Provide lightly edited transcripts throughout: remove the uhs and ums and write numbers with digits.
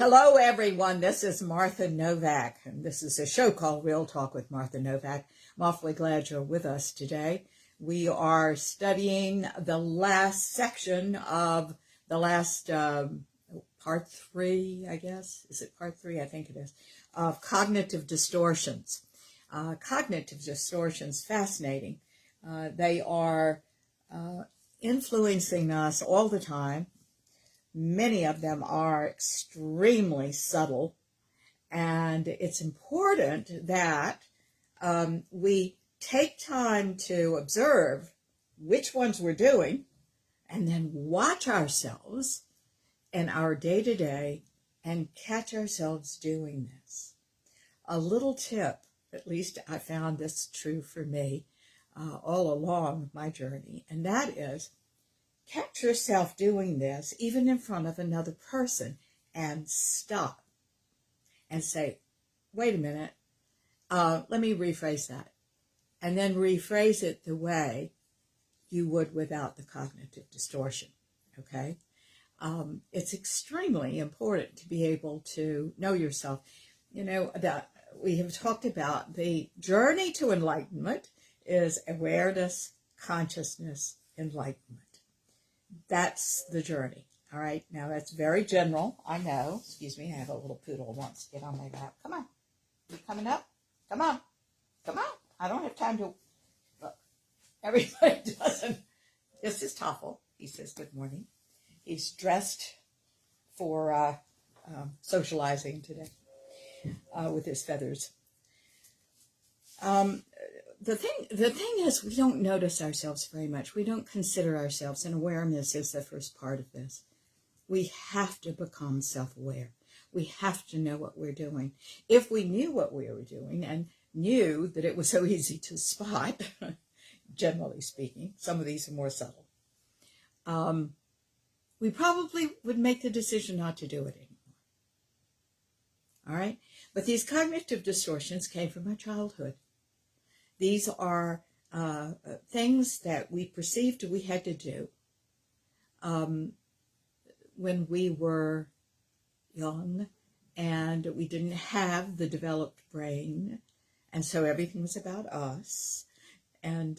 Hello, everyone. This is Martha Novak, and this is a show called Real Talk with Martha Novak. I'm awfully glad you're with us today. We are studying the last section of the last part 3, I guess. Is it part 3? I think it is. Of cognitive distortions. Cognitive distortions, fascinating. They are influencing us all the time. Many of them are extremely subtle, and it's important that we take time to observe which ones we're doing and then watch ourselves in our day-to-day and catch ourselves doing this. A little tip, at least I found this true for me all along my journey, and that is catch yourself doing this, even in front of another person, and stop and say, wait a minute, let me rephrase that. And then rephrase it the way you would without the cognitive distortion, okay? It's extremely important to be able to know yourself. You know, that we have talked about the journey to enlightenment is awareness, consciousness, enlightenment. That's the journey. All right. Now, that's very general. I know. Excuse me. I have a little poodle who wants to get on my lap. Come on. You coming up? Come on. Come on. I don't have time to. Look, everybody doesn't. This is Toffel. He says good morning. He's dressed for socializing today with his feathers. The thing is, we don't notice ourselves very much. We don't consider ourselves, and awareness is the first part of this. We have to become self-aware. We have to know what we're doing. If we knew what we were doing and knew that it was so easy to spot, generally speaking, some of these are more subtle, we probably would make the decision not to do it anymore. All right? But these cognitive distortions came from our childhood. These are things that we perceived we had to do when we were young and we didn't have the developed brain, and so everything was about us, and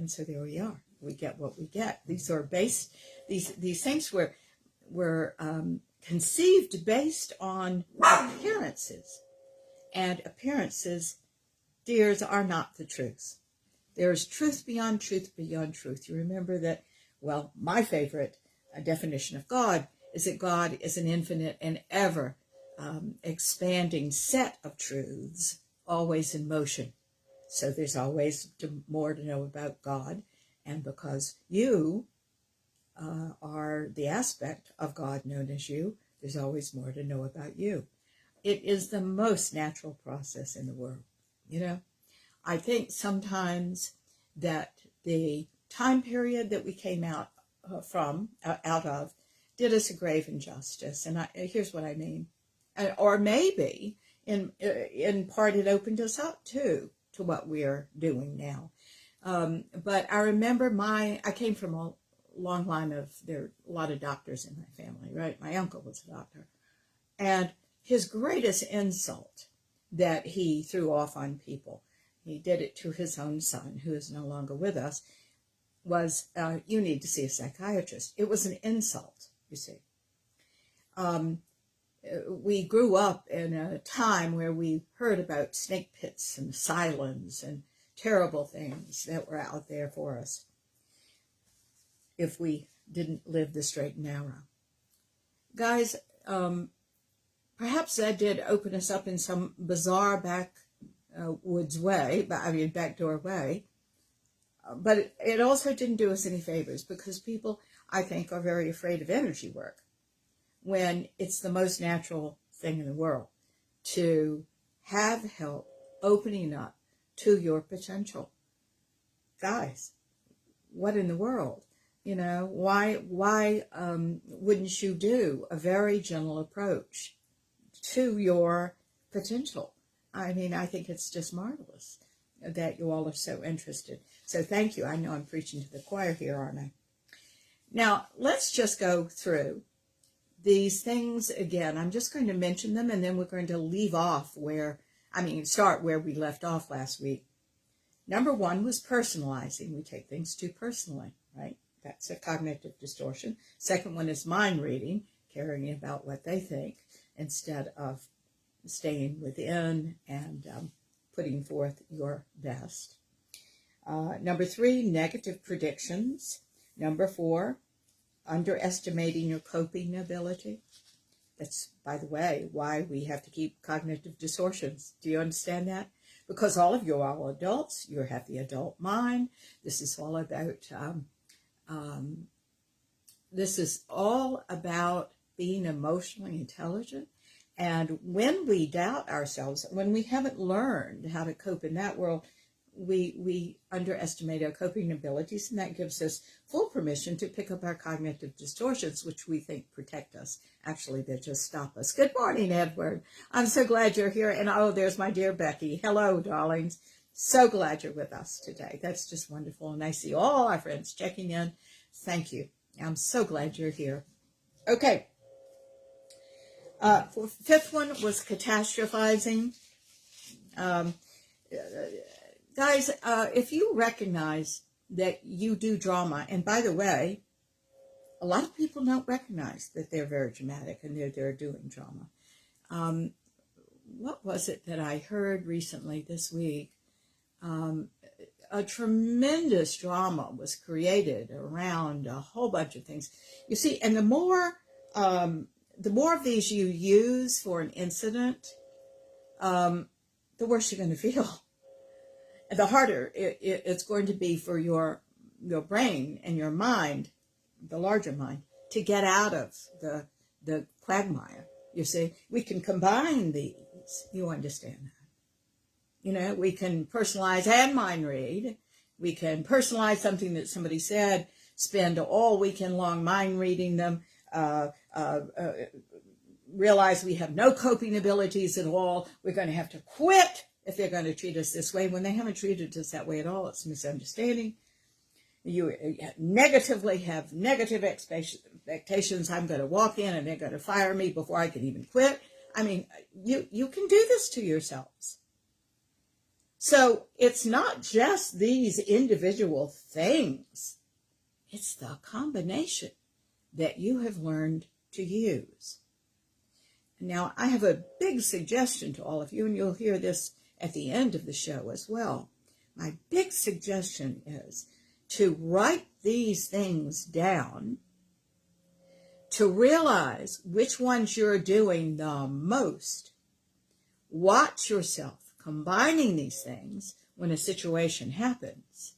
so there we are. We get what we get. These are based. These things were conceived based on appearances, and appearances, dears, are not the truth. There's truth beyond truth beyond truth. You remember that, well, my favorite definition of God is that God is an infinite and ever expanding set of truths, always in motion. So there's always more to know about God. And because you are the aspect of God known as you, there's always more to know about you. It is the most natural process in the world. You know, I think sometimes that the time period that we came out of did us a grave injustice. And here's what I mean. Or maybe in part it opened us up too to what we're doing now. But I remember I came from a long line there are a lot of doctors in my family, right? My uncle was a doctor. And his greatest insult that he threw off on people, he did it to his own son, who is no longer with us, was, you need to see a psychiatrist. It was an insult, you see. We grew up in a time where we heard about snake pits and asylums and terrible things that were out there for us if we didn't live the straight and narrow. Guys, perhaps that did open us up in some bizarre backwoods way, backdoor way. But it also didn't do us any favors, because people, I think, are very afraid of energy work when it's the most natural thing in the world to have help opening up to your potential. Guys, what in the world? You know, why wouldn't you do a very gentle approach to your potential? I mean, I think it's just marvelous that you all are so interested. So thank you. I know I'm preaching to the choir here, aren't I? Now, let's just go through these things, again, I'm just going to mention them, and then we're going to leave off start where we left off last week. Number one was personalizing. We take things too personally, right? That's a cognitive distortion. Second one is mind reading, caring about what they think instead of staying within and putting forth your best. Number three, negative predictions. Number four, underestimating your coping ability. That's, by the way, why we have to keep cognitive distortions. Do you understand that? Because all of you are all adults. You have the adult mind. This is all about being emotionally intelligent. And when we doubt ourselves, when we haven't learned how to cope in that world, we underestimate our coping abilities, and that gives us full permission to pick up our cognitive distortions, which we think protect us. Actually, they just stop us. Good morning, Edward. I'm so glad you're here. And oh, there's my dear Becky. Hello, darlings. So glad you're with us today. That's just wonderful. And I see all our friends checking in. Thank you. I'm so glad you're here. Okay. Fifth one was catastrophizing. Guys, if you recognize that you do drama, and by the way, a lot of people don't recognize that they're very dramatic and they're doing drama. What was it that I heard recently this week? A tremendous drama was created around a whole bunch of things. You see, and the more of these you use for an incident, the worse you're going to feel. The harder it's going to be for your brain and your mind, the larger mind, to get out of the quagmire. You see, we can combine these. You understand that? We can personalize and mind read. We can personalize something that somebody said, spend all weekend long mind reading them, realize we have no coping abilities at all. We're going to have to quit if they're going to treat us this way, when they haven't treated us that way at all. It's misunderstanding. You negatively have negative expectations. I'm going to walk in and they're going to fire me before I can even quit. I mean, you can do this to yourselves. So it's not just these individual things. It's the combination that you have learned to use. Now, I have a big suggestion to all of you, and you'll hear this at the end of the show as well. My big suggestion is to write these things down, to realize which ones you're doing the most. Watch yourself combining these things when a situation happens,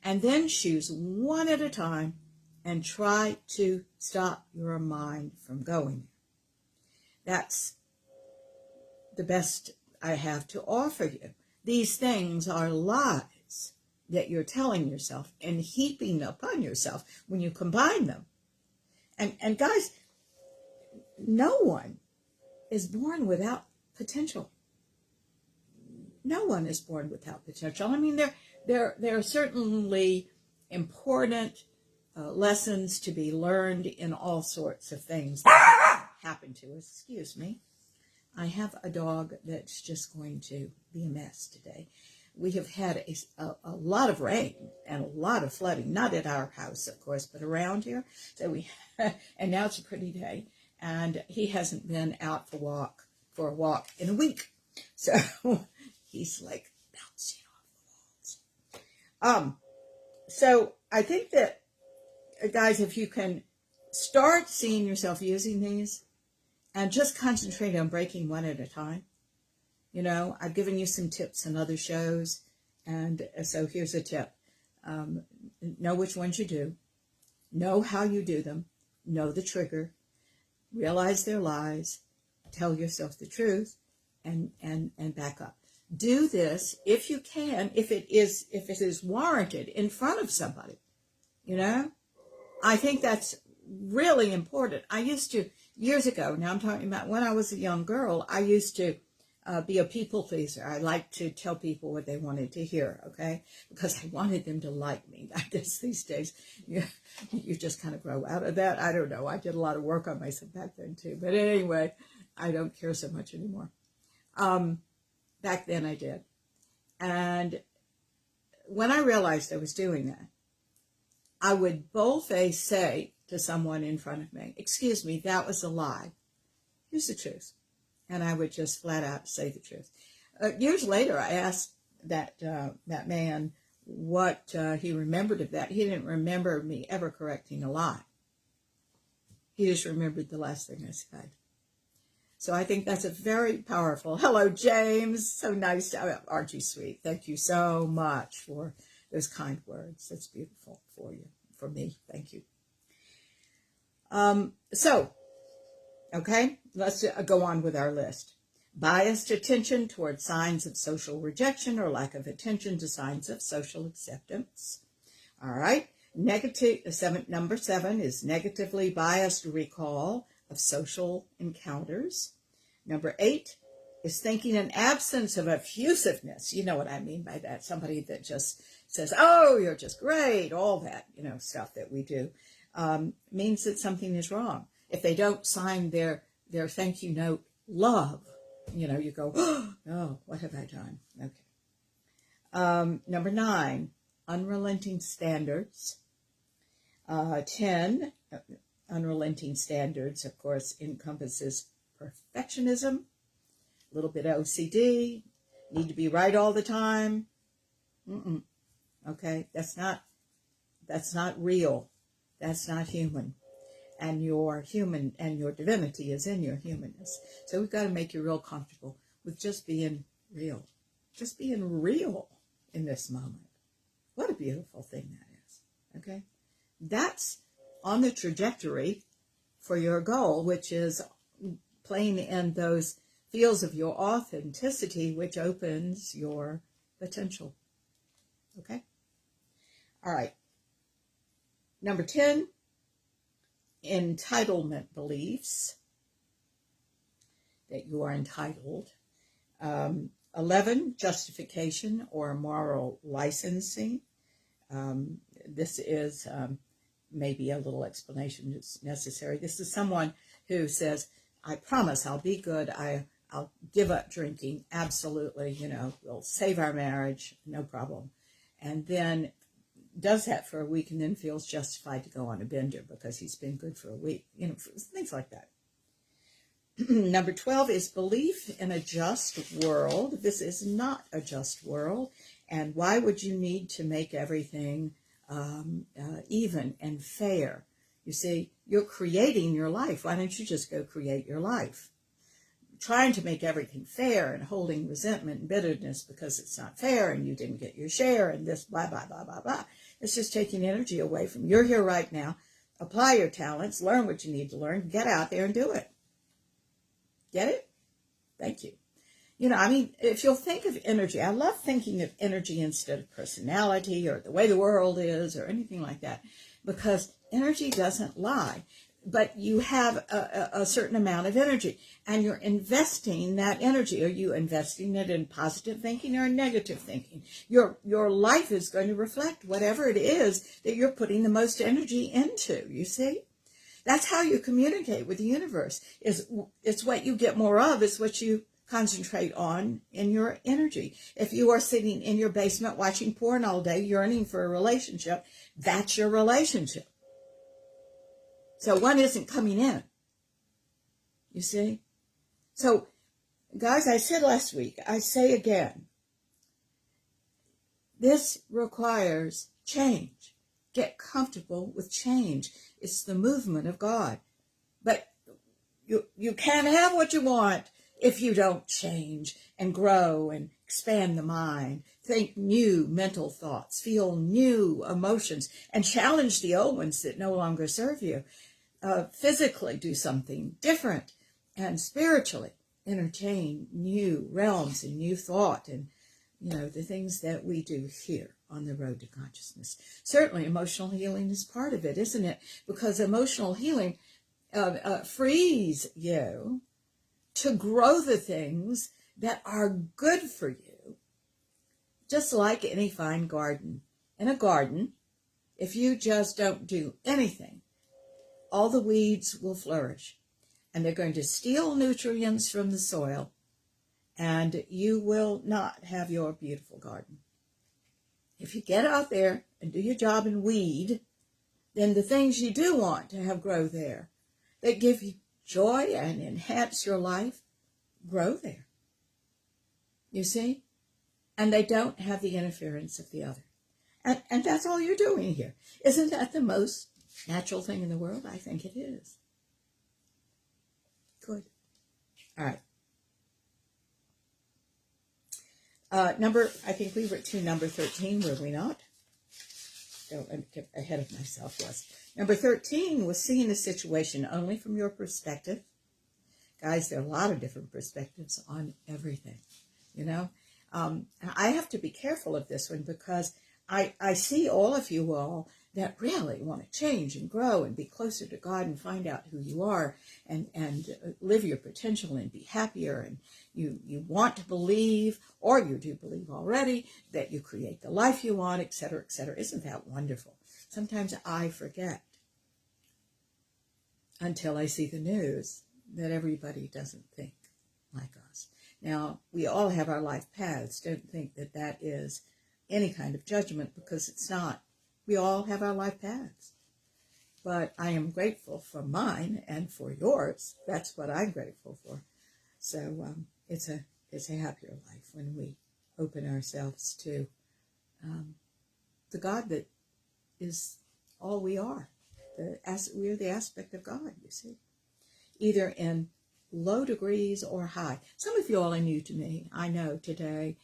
and then choose one at a time and try to stop your mind from going. That's the best I have to offer you. These things are lies that you're telling yourself and heaping upon yourself when you combine them. And guys, no one is born without potential. No one is born without potential. I mean, there are certainly important lessons to be learned in all sorts of things that happen to us. Excuse me. I have a dog that's just going to be a mess today. We have had a lot of rain and a lot of flooding, not at our house, of course, but around here. So and now it's a pretty day, and he hasn't been out for a walk in a week. So he's like bouncing off the walls. So I think that, guys, if you can start seeing yourself using these and just concentrate on breaking one at a time. I've given you some tips in other shows, and so here's a tip. Know which ones you do. Know how you do them. Know the trigger. Realize they're lies. Tell yourself the truth, and back up. Do this if you can, if it is warranted in front of somebody. I think that's really important. I used to, years ago, now I'm talking about when I was a young girl, I used to be a people pleaser. I like to tell people what they wanted to hear, okay? Because I wanted them to like me. I guess these days you just kind of grow out of that. I don't know. I did a lot of work on myself back then too. But anyway, I don't care so much anymore. Back then I did. And when I realized I was doing that, I would boldface say to someone in front of me, "Excuse me, that was a lie. Here's the truth." And I would just flat out say the truth. Years later, I asked that man what he remembered of that. He didn't remember me ever correcting a lie. He just remembered the last thing I said. So I think that's a very powerful. Hello, James. So nice. Aren't you sweet? Thank you so much for those kind words. That's beautiful for you, for me. Thank you. Okay, let's go on with our list. Biased attention toward signs of social rejection or lack of attention to signs of social acceptance. All right. Number 7 is negatively biased recall of social encounters. Number 8 is thinking an absence of effusiveness. You know what I mean by that. Somebody that just says, "Oh, you're just great," all that, stuff that we do, means that something is wrong. If they don't sign their thank you note, "love," you go, "Oh, what have I done?" Okay. Number 9, unrelenting standards. 10, unrelenting standards, of course, encompasses perfectionism, a little bit of OCD, need to be right all the time. Okay, that's not real. That's not human. And your human and your divinity is in your humanness. So we've got to make you real comfortable with just being real. Just being real in this moment. What a beautiful thing that is. Okay? That's on the trajectory for your goal, which is playing in those fields of your authenticity, which opens your potential. Okay? All right. Number 10, entitlement beliefs, that you are entitled. 11, justification or moral licensing. This is maybe a little explanation is necessary. This is someone who says, "I promise I'll be good. I'll give up drinking. Absolutely, we'll save our marriage. No problem." And then does that for a week and then feels justified to go on a bender because he's been good for a week. Things like that. Number 12 is belief in a just world. This is not a just world. And why would you need to make everything even and fair? You see, you're creating your life. Why don't you just go create your life? Trying to make everything fair and holding resentment and bitterness because it's not fair and you didn't get your share and this blah, blah, blah, blah, blah. It's just taking energy away from you're here right now. Apply your talents, learn what you need to learn, get out there and do it. Get it? Thank you. If you'll think of energy, I love thinking of energy instead of personality or the way the world is or anything like that, because energy doesn't lie. But you have a certain amount of energy, and you're investing that energy. Are you investing it in positive thinking or negative thinking? Your life is going to reflect whatever it is that you're putting the most energy into, you see? That's how you communicate with the universe. It's what you get more of. It's what you concentrate on in your energy. If you are sitting in your basement watching porn all day, yearning for a relationship, that's your relationship. So one isn't coming in, you see? So, guys, I said last week, I say again, this requires change. Get comfortable with change. It's the movement of God. But you can't have what you want if you don't change and grow and expand the mind. Think new mental thoughts, feel new emotions, and challenge the old ones that no longer serve you. Physically do something different, and spiritually entertain new realms and new thought and, the things that we do here on the road to consciousness. Certainly emotional healing is part of it, isn't it? Because emotional healing frees you to grow the things that are good for you, just like any fine garden. In a garden, if you just don't do anything, all the weeds will flourish, and they're going to steal nutrients from the soil, and you will not have your beautiful garden. If you get out there and do your job and weed, then the things you do want to have grow there, that give you joy and enhance your life, grow there. You see? And they don't have the interference of the other. And that's all you're doing here. Isn't that the most natural thing in the world? I think it is. Good. All right. I think we were to number 13, were we not? Don't let me get ahead of myself. Yes. Number 13 was seeing the situation only from your perspective. Guys, there are a lot of different perspectives on everything, you know. And I have to be careful of this one because I see all of you all that really want to change and grow and be closer to God and find out who you are and live your potential and be happier. And you want to believe, or you do believe already, that you create the life you want, etc., etc. Isn't that wonderful? Sometimes I forget until I see the news that everybody doesn't think like us. Now, we all have our life paths. Don't think that that is any kind of judgment, because it's not. We all have our life paths. But I am grateful for mine and for yours. That's what I'm grateful for. So it's a happier life when we open ourselves to the God that is all we are. We are the aspect of God, you see. Either in low degrees or high. Some of you all are new to me, I know, today.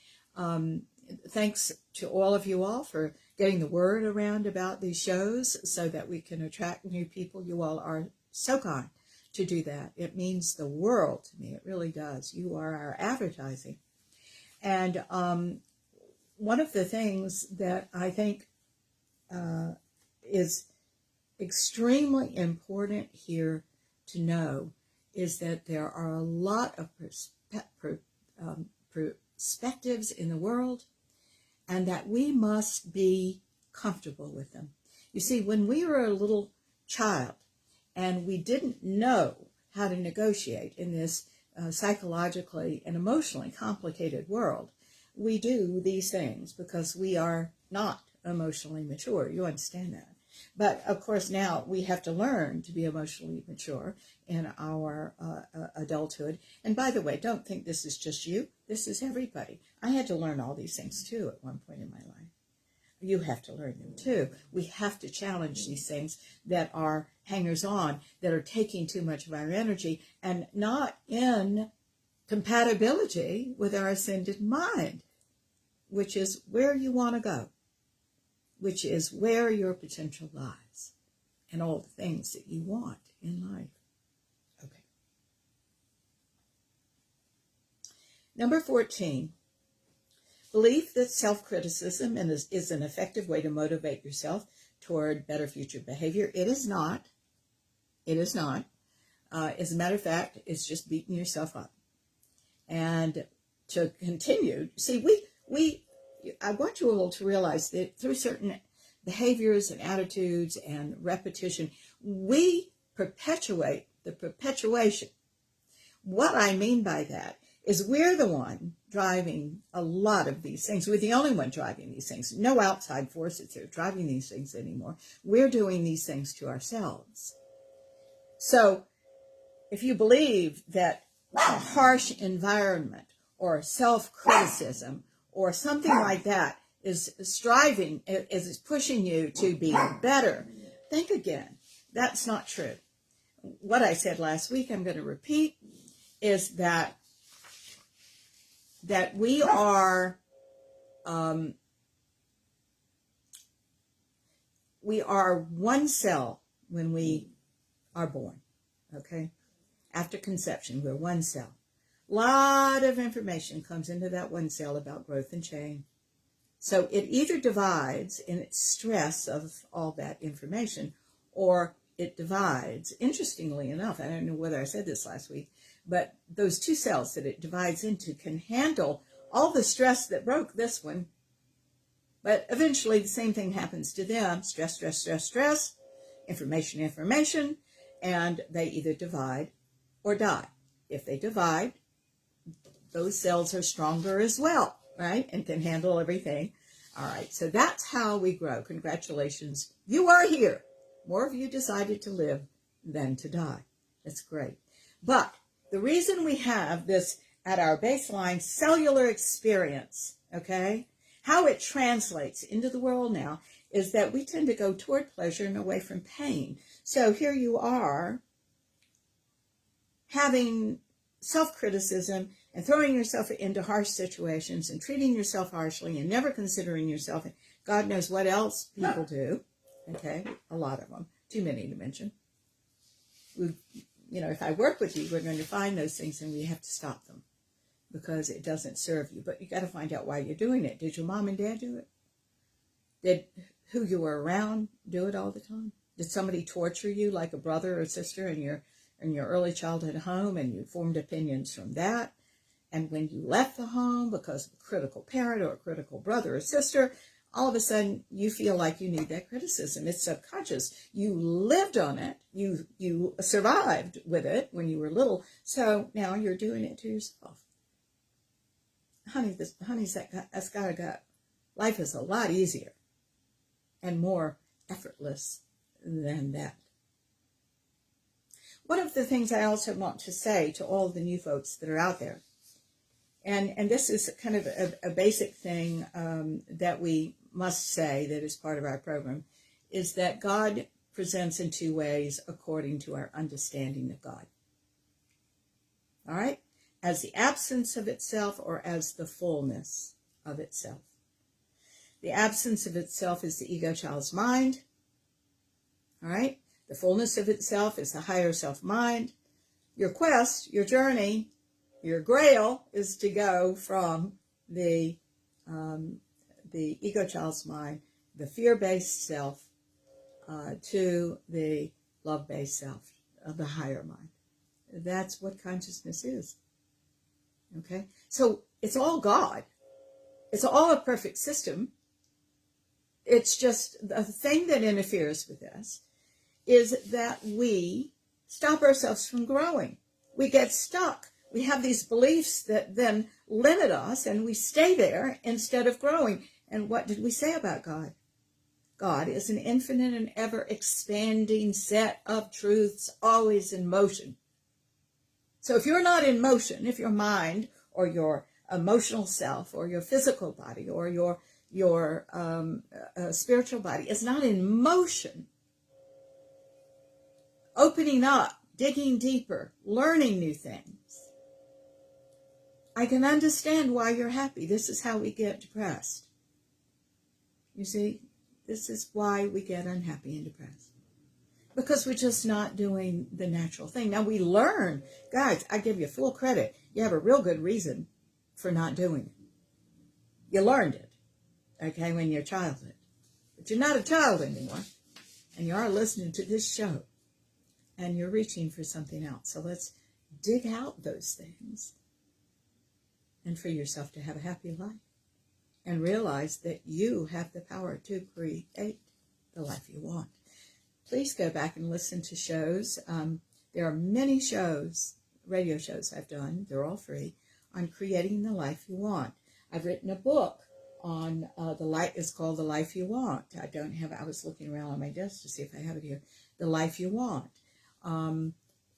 Thanks to all of you all for getting the word around about these shows so that we can attract new people. You all are so kind to do that. It means the world to me. It really does. You are our advertising. And one of the things that I think is extremely important here to know is that there are a lot of perspectives in the world, and that we must be comfortable with them. You see, when we were a little child and we didn't know how to negotiate in this psychologically and emotionally complicated world, we do these things because we are not emotionally mature. You understand that. But, of course, now we have to learn to be emotionally mature in our adulthood. And, by the way, don't think this is just you. This is everybody. I had to learn all these things, too, at one point in my life. You have to learn them, too. We have to challenge these things that are hangers-on, that are taking too much of our energy and not in compatibility with our ascended mind, which is where you want to go, which is where your potential lies and all the things that you want in life. Okay. Number 14, belief that self-criticism is an effective way to motivate yourself toward better future behavior. It is not. It is not. As a matter of fact, it's just beating yourself up. And to continue, see, I want you all to realize that through certain behaviors and attitudes and repetition, we perpetuate the perpetuation. What I mean by that is we're the one driving a lot of these things. We're the only one driving these things. No outside forces are driving these things anymore. We're doing these things to ourselves. So if you believe that a harsh environment or self-criticism or something like that is striving, is pushing you to be better, think again. That's not true. What I said last week, I'm going to repeat, is that we are one cell when we are born, okay? After conception, we're one cell. A lot of information comes into that one cell about growth and change. So it either divides in its stress of all that information, or it divides. Interestingly enough, I don't know whether I said this last week, But those two cells that it divides into can handle all the stress that broke this one. But eventually the same thing happens to them. Stress, stress, stress, stress, information, information, and they either divide or die. If they divide, those cells are stronger as well, right? And can handle everything. All right, so that's how we grow. Congratulations. You are here. More of you decided to live than to die. That's great. But the reason we have this at our baseline cellular experience, okay, how it translates into the world now is that we tend to go toward pleasure and away from pain. So here you are having self-criticism and throwing yourself into harsh situations and treating yourself harshly and never considering yourself. God knows what else people do, okay, a lot of them, too many to mention. If I work with you, we're going to find those things and we have to stop them because it doesn't serve you. But you got to find out why you're doing it. Did your mom and dad do it? Did who you were around do it all the time? Did somebody torture you like a brother or sister in your early childhood home and you formed opinions from that? And when you left the home because of a critical parent or a critical brother or sister, all of a sudden you feel like you need that criticism. It's subconscious. You lived on it. You survived with it when you were little. So now you're doing it to yourself. That's gotta go. Life is a lot easier and more effortless than that. One of the things I also want to say to all the new folks that are out there, and this is kind of a basic thing that we must say that is part of our program, is that God presents in two ways according to our understanding of God. All right? As the absence of itself or as the fullness of itself. The absence of itself is the ego child's mind. All right? The fullness of itself is the higher self mind. Your quest, your journey, your grail is to go from the ego child's mind, the fear-based self, to the love-based self of the higher mind. That's what consciousness is. Okay? So it's all God. It's all a perfect system. It's just the thing that interferes with this is that we stop ourselves from growing. We get stuck. We have these beliefs that then limit us and we stay there instead of growing. And what did we say about God? God is an infinite and ever expanding set of truths, always in motion. So if you're not in motion, if your mind or your emotional self or your physical body or your spiritual body is not in motion, opening up, digging deeper, learning new things, I can understand why you're happy. This is how we get depressed. You see, this is why we get unhappy and depressed. Because we're just not doing the natural thing. Now we learn, guys, I give you full credit. You have a real good reason for not doing it. You learned it, okay, when you're a childhood. But you're not a child anymore. And you are listening to this show. And you're reaching for something else. So let's dig out those things. And for yourself to have a happy life. And realize that you have the power to create the life you want. Please go back and listen to shows. There are many shows, radio shows I've done, they're all free, on creating the life you want. I've written a book on it's called The Life You Want. I was looking around on my desk to see if I have it here. The Life You Want.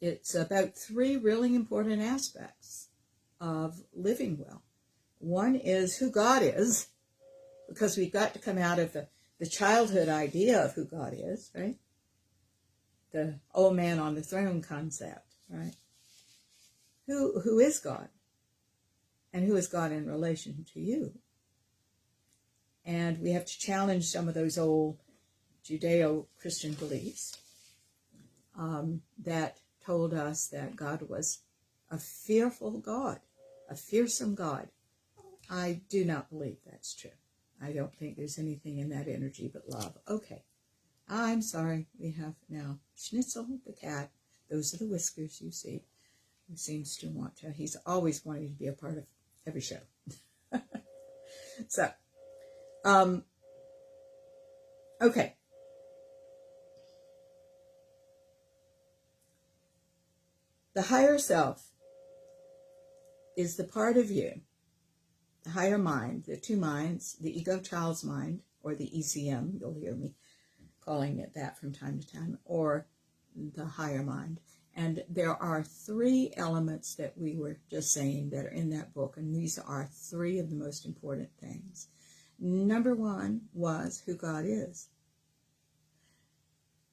It's about 3 really important aspects of living well. One is who God is, because we've got to come out of the childhood idea of who God is, right? The old man on the throne concept, right? Who is God? And who is God in relation to you? And we have to challenge some of those old Judeo-Christian beliefs that told us that God was a fearful God, a fearsome God. I do not believe that's true. I don't think there's anything in that energy but love. Okay. I'm sorry. We have now Schnitzel, the cat. Those are the whiskers you see. who seems to want to. He's always wanted to be a part of every show. So, okay. The higher self is the part of you, the higher mind, the two minds, the ego child's mind, or the ECM, you'll hear me calling it that from time to time, or the higher mind. And there are 3 elements that we were just saying that are in that book, and these are 3 of the most important things. Number 1 was who God is.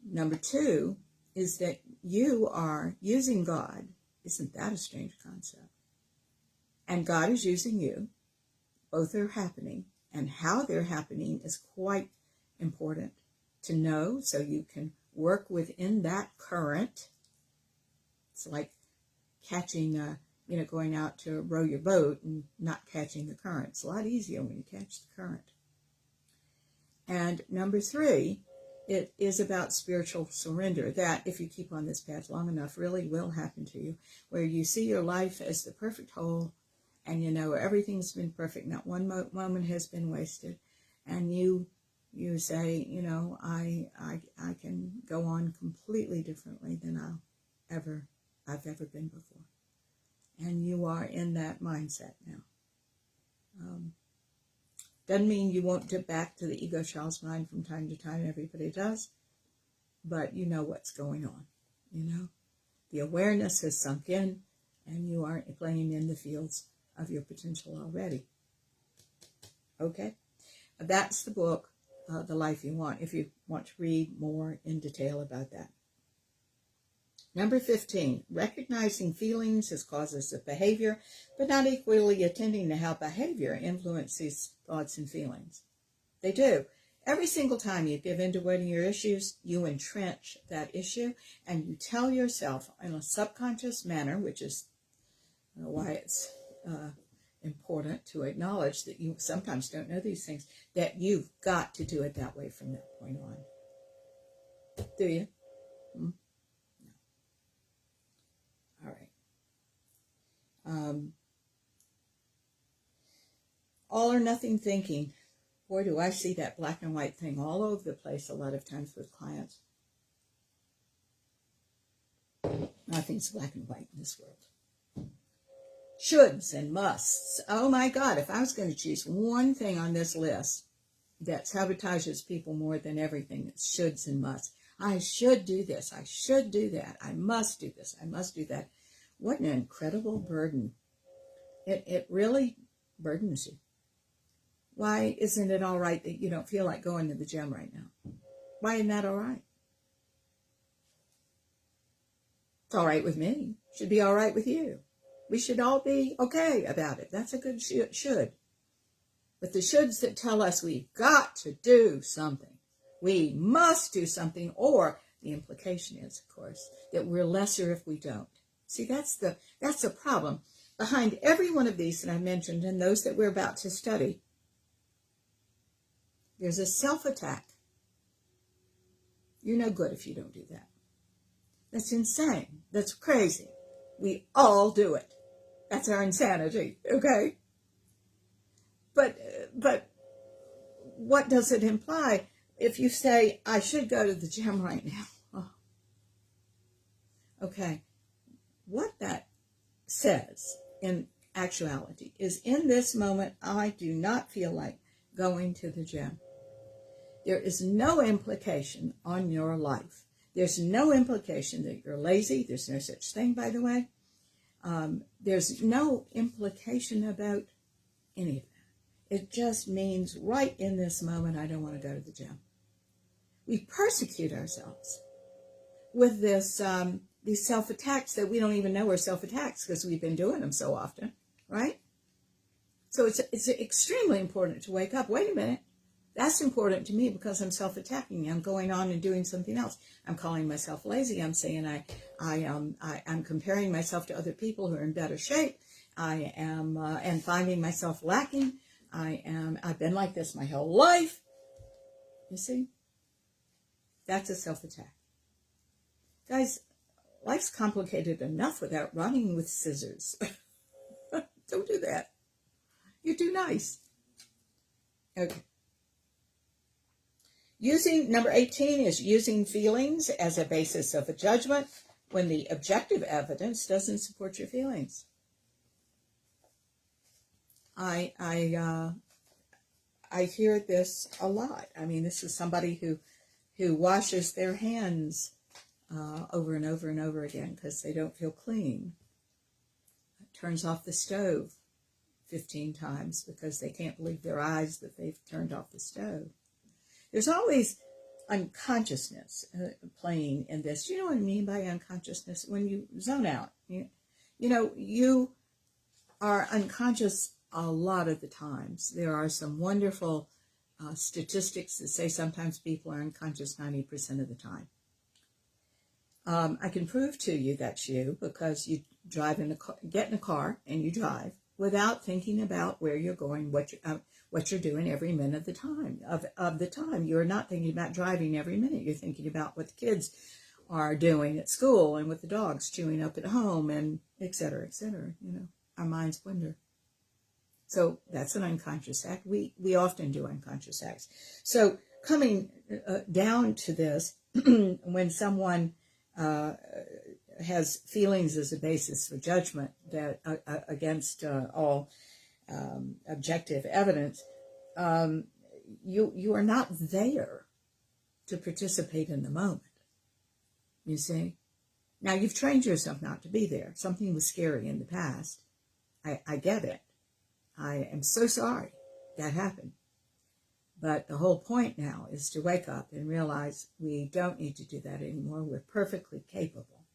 Number 2 is that you are using God. Isn't that a strange concept? And God is using you. Both are happening, and how they're happening is quite important to know, so you can work within that current. It's like catching, going out to row your boat and not catching the current. It's a lot easier when you catch the current. And number 3, it is about spiritual surrender. That, if you keep on this path long enough, really will happen to you, where you see your life as the perfect whole, and you know everything's been perfect, not one moment has been wasted, and you say, I can go on completely differently than I've ever been before. And you are in that mindset now. Doesn't mean you won't dip back to the ego child's mind from time to time. Everybody does. But you know what's going on. The awareness has sunk in, and you are playing in the fields of your potential already. Okay? That's the book, The Life You Want, if you want to read more in detail about that. Number 15, recognizing feelings as causes of behavior, but not equally attending to how behavior influences thoughts and feelings. They do. Every single time you give in to one of your issues, you entrench that issue, and you tell yourself in a subconscious manner, which is why it's important to acknowledge that you sometimes don't know these things, that you've got to do it that way from that point on. Do you? No. All right. All or nothing thinking. Boy, do I see that black and white thing all over the place a lot of times with clients. Nothing's black and white in this world. Shoulds and musts. Oh my God, if I was going to choose one thing on this list that sabotages people more than everything, it's shoulds and musts. I should do this. I should do that. I must do this. I must do that. What an incredible burden. It really burdens you. Why isn't it all right that you don't feel like going to the gym right now? Why isn't that all right? It's all right with me. Should be all right with you. We should all be okay about it. That's a good should. But the shoulds that tell us we've got to do something, we must do something, or the implication is, of course, that we're lesser if we don't. See, that's the problem. Behind every one of these that I mentioned and those that we're about to study, there's a self-attack. You're no good if you don't do that. That's insane. That's crazy. We all do it. That's our insanity, okay? But what does it imply? If you say, I should go to the gym right now. Oh. Okay. What that says in actuality is, in this moment, I do not feel like going to the gym. There is no implication on your life. There's no implication that you're lazy. There's no such thing, by the way. There's no implication about any of that. It just means right in this moment, I don't want to go to the gym. We persecute ourselves with these self-attacks that we don't even know are self-attacks because we've been doing them so often, right? So it's extremely important to wake up. Wait a minute. That's important to me because I'm self-attacking. I'm going on and doing something else. I'm calling myself lazy. I'm saying I'm comparing myself to other people who are in better shape. I am and finding myself lacking. I've been like this my whole life. You see? That's a self-attack. Guys, life's complicated enough without running with scissors. Don't do that. You're too nice. Okay. Number 18 is using feelings as a basis of a judgment when the objective evidence doesn't support your feelings. I hear this a lot. I mean, this is somebody who washes their hands over and over and over again because they don't feel clean. Turns off the stove 15 times because they can't believe their eyes that they've turned off the stove. There's always unconsciousness playing in this. Do you know what I mean by unconsciousness? When you zone out, you are unconscious a lot of the times. There are some wonderful statistics that say sometimes people are unconscious 90% of the time. I can prove to you that's you because you get in a car and you drive without thinking about where you're going, what you're doing every minute of the time. You're not thinking about driving every minute. You're thinking about what the kids are doing at school and what the dog's chewing up at home and et cetera, et cetera. Our minds wander. So that's an unconscious act. We often do unconscious acts. So coming down to this, when someone has feelings as a basis for judgment that against all objective evidence, you are not there to participate in the moment. You see? Now, you've trained yourself not to be there. Something was scary in the past. I get it. I am so sorry that happened. But the whole point now is to wake up and realize we don't need to do that anymore. We're perfectly capable.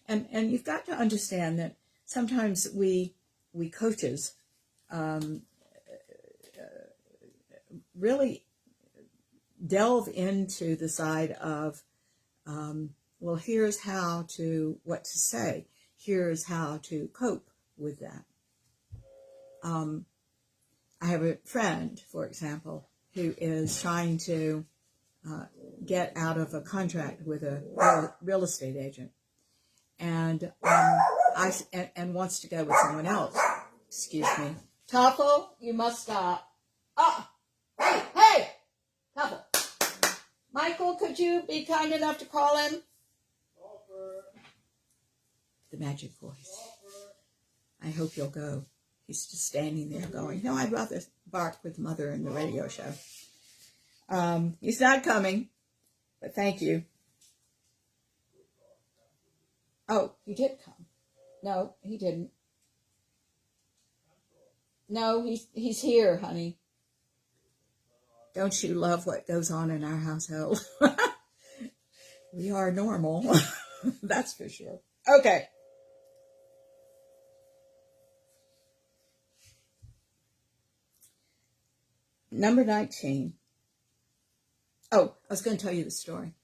And you've got to understand that sometimes we coaches really delve into the side of, well, here's what to say. Here's how to cope with that. I have a friend, for example, who is trying to get out of a contract with a real estate agent, and wants to go with someone else. Excuse me, Toffle, you must stop. Oh, hey, Toffle. Michael, could you be kind enough to call him? The magic voice. I hope you'll go. He's just standing there going, no, I'd rather bark with Mother in the radio show. He's not coming, but thank you. Oh, he did come. No, he didn't. No, he's here, honey. Don't you love what goes on in our household? We are normal. That's for sure. Okay. Number 19. Oh, I was going to tell you the story.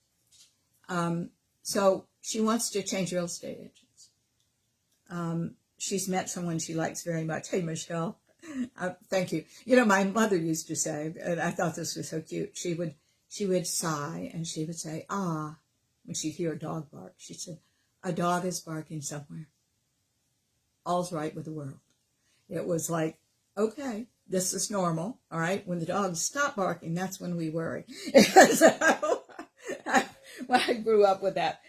So she wants to change real estate agents. She's met someone she likes very much. Hey, Michelle. Thank you. My mother used to say, and I thought this was so cute, she would sigh and she would say, ah, when she'd hear a dog bark. She said, a dog is barking somewhere. All's right with the world. It was like, okay, this is normal, all right? When the dogs stop barking, that's when we worry. So when I grew up with that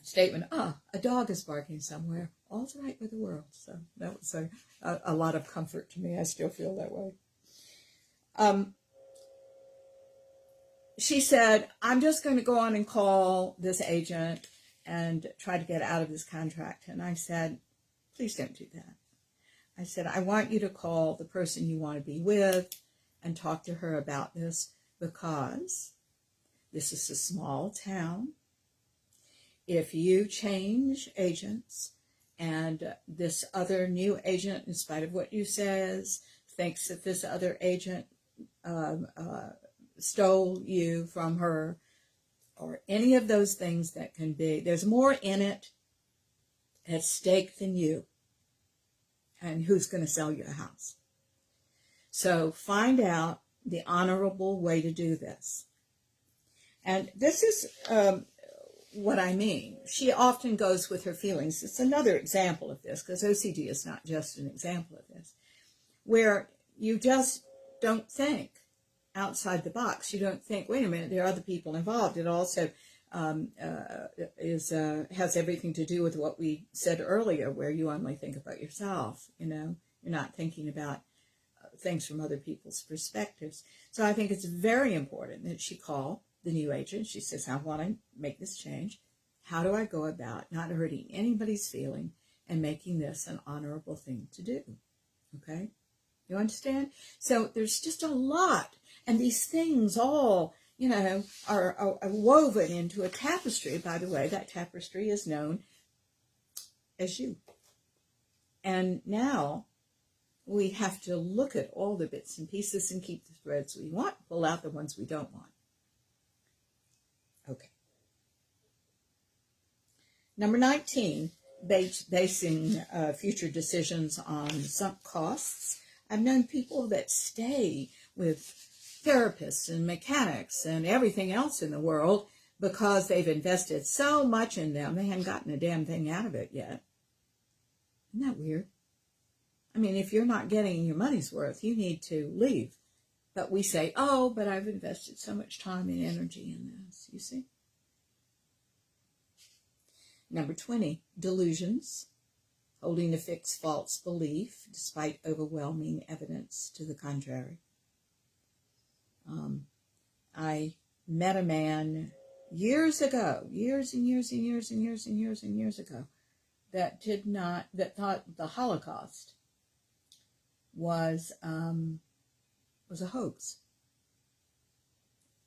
statement, a dog is barking somewhere, all's right with the world. So that was a lot of comfort to me. I still feel that way. She said, I'm just going to go on and call this agent and try to get out of this contract. And I said, please don't do that. I said, I want you to call the person you want to be with and talk to her about this, because this is a small town. If you change agents and this other new agent, in spite of what you says, thinks that this other agent stole you from her, or any of those things that can be, there's more in it at stake than you. And who's going to sell you a house? So find out the honorable way to do this. And this is what I mean. She often goes with her feelings. It's another example of this, because OCD is not just an example of this, where you just don't think outside the box. You don't think, wait a minute, there are other people involved. It also has everything to do with what we said earlier, where you only think about yourself. You're not thinking about things from other people's perspectives. So I think it's very important that she call the new agent. She says, I want to make this change. How do I go about not hurting anybody's feeling and making this an honorable thing to do? Okay? You understand? So there's just a lot. And these things all, are woven into a tapestry. By the way, that tapestry is known as you. And now we have to look at all the bits and pieces and keep the threads we want, pull out the ones we don't want. Okay. Number 19, basing future decisions on sunk costs. I've known people that stay with therapists and mechanics and everything else in the world because they've invested so much in them, they haven't gotten a damn thing out of it yet. Isn't that weird? I mean, if you're not getting your money's worth, you need to leave. But we say, oh, but I've invested so much time and energy in this, you see? Number 20, delusions, holding a fixed false belief despite overwhelming evidence to the contrary. I met a man years ago, years ago, that thought the Holocaust was a hoax.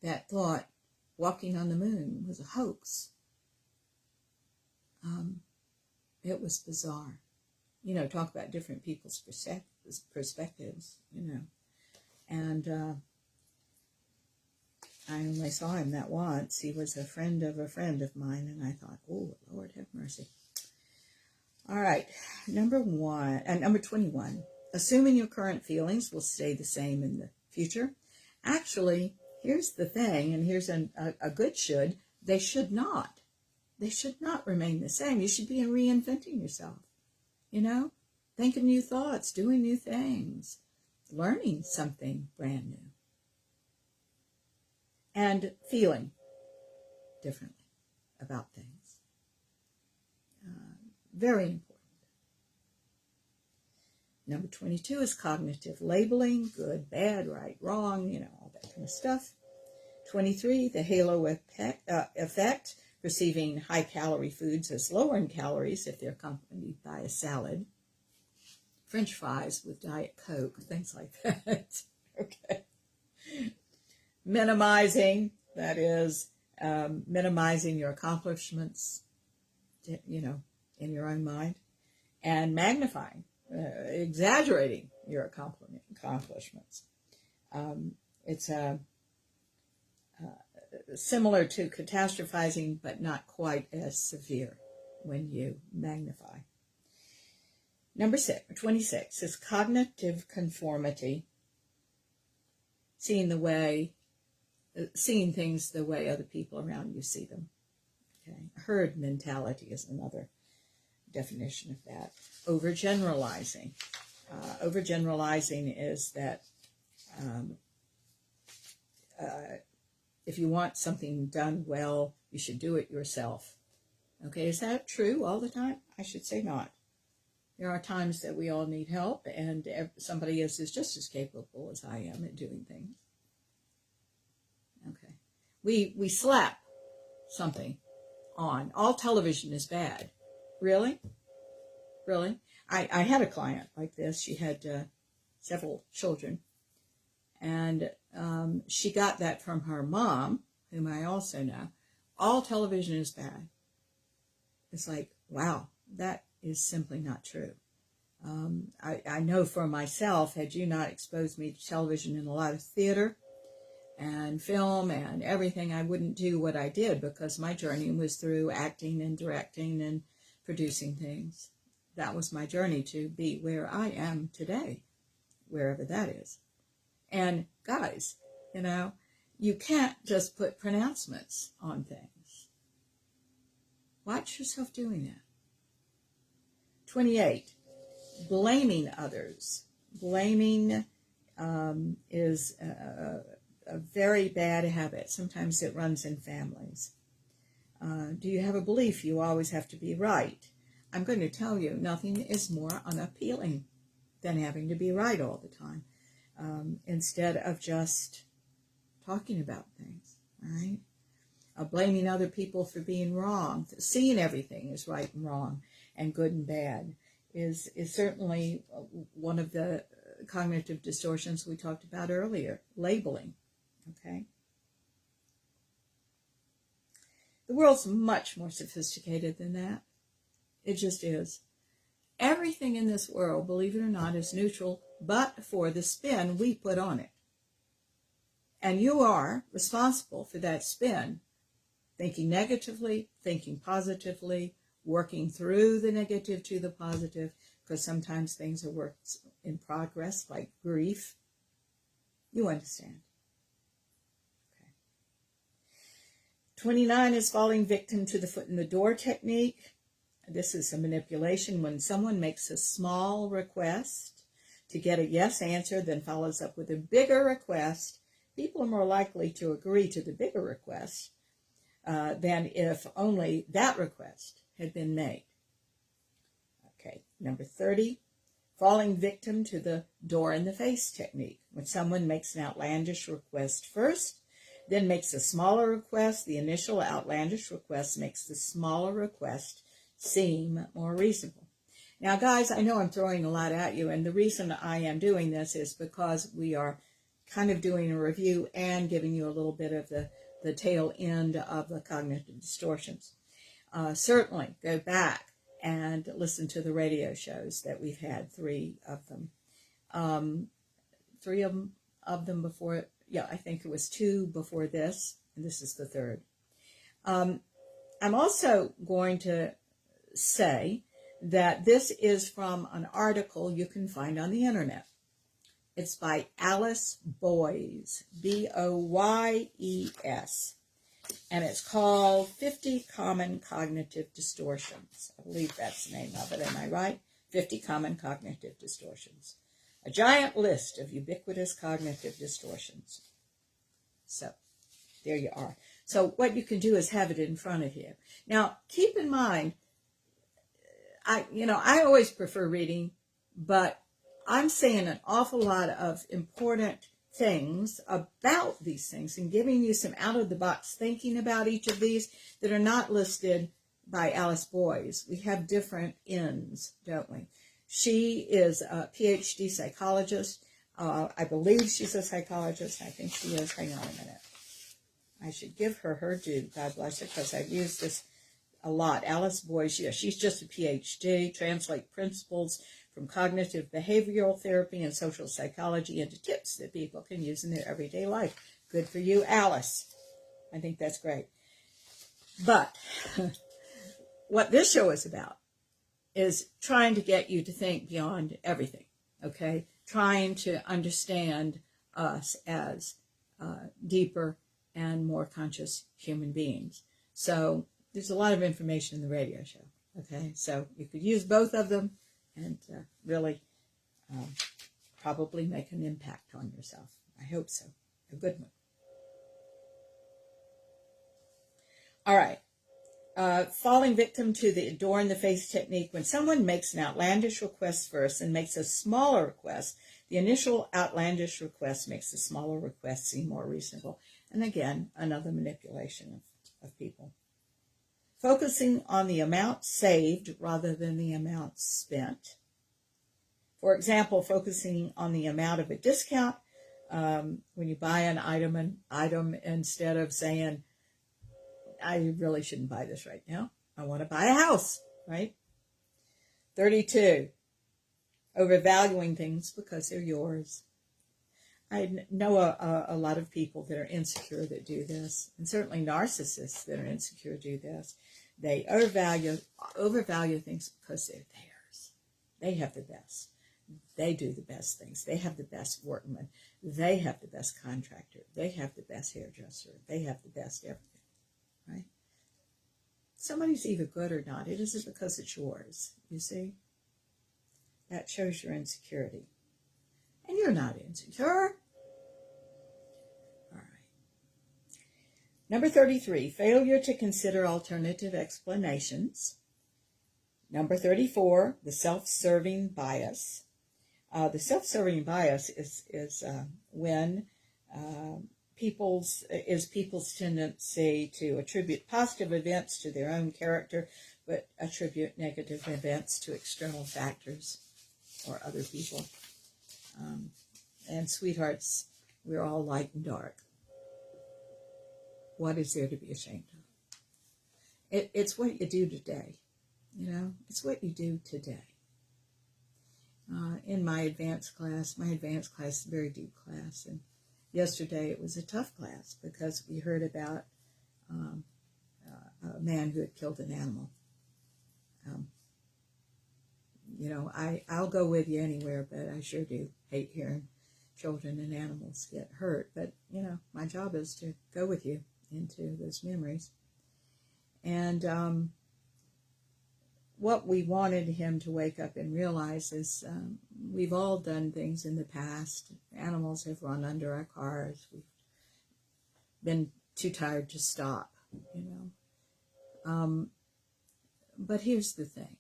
That thought walking on the moon was a hoax. It was bizarre. Talk about different people's perspectives, And I only saw him that once. He was a friend of mine, and I thought, oh, Lord have mercy. All right, number 21. Assuming your current feelings will stay the same in the future. Actually, here's the thing, and here's a good should. They should not. They should not remain the same. You should be reinventing yourself. Thinking new thoughts, doing new things, learning something brand new, and feeling differently about things. Very important. Number 22 is cognitive labeling, good, bad, right, wrong, all that kind of stuff. 23, the halo effect, perceiving high-calorie foods as lower in calories if they're accompanied by a salad. French fries with Diet Coke, things like that. Okay. Minimizing, that is, minimizing your accomplishments, in your own mind. And magnifying, exaggerating your accomplishments. It's similar to catastrophizing, but not quite as severe when you magnify. Number 26 is cognitive conformity, seeing things the way other people around you see them. Okay, herd mentality is another definition of that. Overgeneralizing. Overgeneralizing is that if you want something done well, you should do it yourself. Okay, is that true all the time? I should say not. There are times that we all need help, and somebody else is just as capable as I am at doing things. Okay. We slap something on. All television is bad. Really? Really? I had a client like this. She had several children. And she got that from her mom, whom I also know. All television is bad. It's like, wow, that is simply not true. I know for myself, had you not exposed me to television and a lot of theater and film and everything, I wouldn't do what I did, because my journey was through acting and directing and producing things. That was my journey to be where I am today, wherever that is. And guys, you can't just put pronouncements on things. Watch yourself doing that. 28, blaming others. Blaming is a very bad habit. Sometimes it runs in families. Do you have a belief you always have to be right? I'm going to tell you, nothing is more unappealing than having to be right all the time, instead of just talking about things, all right? Blaming other people for being wrong, seeing everything as right and wrong and good and bad is certainly one of the cognitive distortions we talked about earlier, labeling, okay? The world's much more sophisticated than that. It just is. Everything in this world, believe it or not, is neutral, but for the spin we put on it. And you are responsible for that spin, thinking negatively, thinking positively, working through the negative to the positive, because sometimes things are works in progress, like grief. You understand. Okay. 29 is falling victim to the foot in the door technique. This is a manipulation when someone makes a small request to get a yes answer, then follows up with a bigger request. People are more likely to agree to the bigger request than if only that request had been made. Okay, number 30, falling victim to the door in the face technique. When someone makes an outlandish request first, then makes a smaller request, the initial outlandish request makes the smaller request seem more reasonable. Now, guys, I know I'm throwing a lot at you, and the reason I am doing this is because we are kind of doing a review and giving you a little bit of the tail end of the cognitive distortions. Certainly go back and listen to the radio shows that we've had, 3 of them. 3 of them before, yeah, I think it was 2 before this, and this is the 3rd. I'm also going to say that this is from an article you can find on the internet. It's by Alice Boyes, B-O-Y-E-S, and it's called 50 Common Cognitive Distortions. I believe that's the name of it, am I right? 50 Common Cognitive Distortions. A giant list of ubiquitous cognitive distortions. So, there you are. So what you can do is have it in front of you. Now, keep in mind, I always prefer reading, but I'm saying an awful lot of important things about these things and giving you some out-of-the-box thinking about each of these that are not listed by Alice Boyes. We have different ends, don't we? She is a PhD psychologist. I believe she's a psychologist. I think she is. Hang on a minute. I should give her due, God bless her, because I've used this a lot. Alice Boyes, yeah, she's just a PhD, translate principles from cognitive behavioral therapy and social psychology into tips that people can use in their everyday life. Good for you, Alice. I think that's great. But what this show is about is trying to get you to think beyond everything, okay? Trying to understand us as deeper and more conscious human beings. So there's a lot of information in the radio show, okay? So you could use both of them and really probably make an impact on yourself. I hope so. A good one. All right. Falling victim to the door in the face technique. When someone makes an outlandish request first and makes a smaller request, the initial outlandish request makes the smaller request seem more reasonable. And again, another manipulation of people. Focusing on the amount saved rather than the amount spent. For example, focusing on the amount of a discount when you buy an item instead of saying, I really shouldn't buy this right now. I want to buy a house, right? 32, overvaluing things because they're yours. I know a lot of people that are insecure that do this, and certainly narcissists that are insecure do this. They overvalue things because they're theirs. They have the best. They do the best things. They have the best workman. They have the best contractor. They have the best hairdresser. They have the best everything, right? somebody's either good or not. It isn't because it's yours, you see. That shows your insecurity. And you're not insecure. All right. Number 33, failure to consider alternative explanations. Number 34, the self-serving bias. The self-serving bias is when people's tendency to attribute positive events to their own character, but attribute negative events to external factors or other people. And sweethearts, we're all light and dark. What is there to be ashamed of? It's what you do today. It's what you do today. In my advanced class is a very deep class, and yesterday it was a tough class because we heard about a man who had killed an animal. I'll go with you anywhere, but I sure do hate hearing children and animals get hurt. But, my job is to go with you into those memories. And what we wanted him to wake up and realize is we've all done things in the past. Animals have run under our cars. We've been too tired to stop, But here's the thing.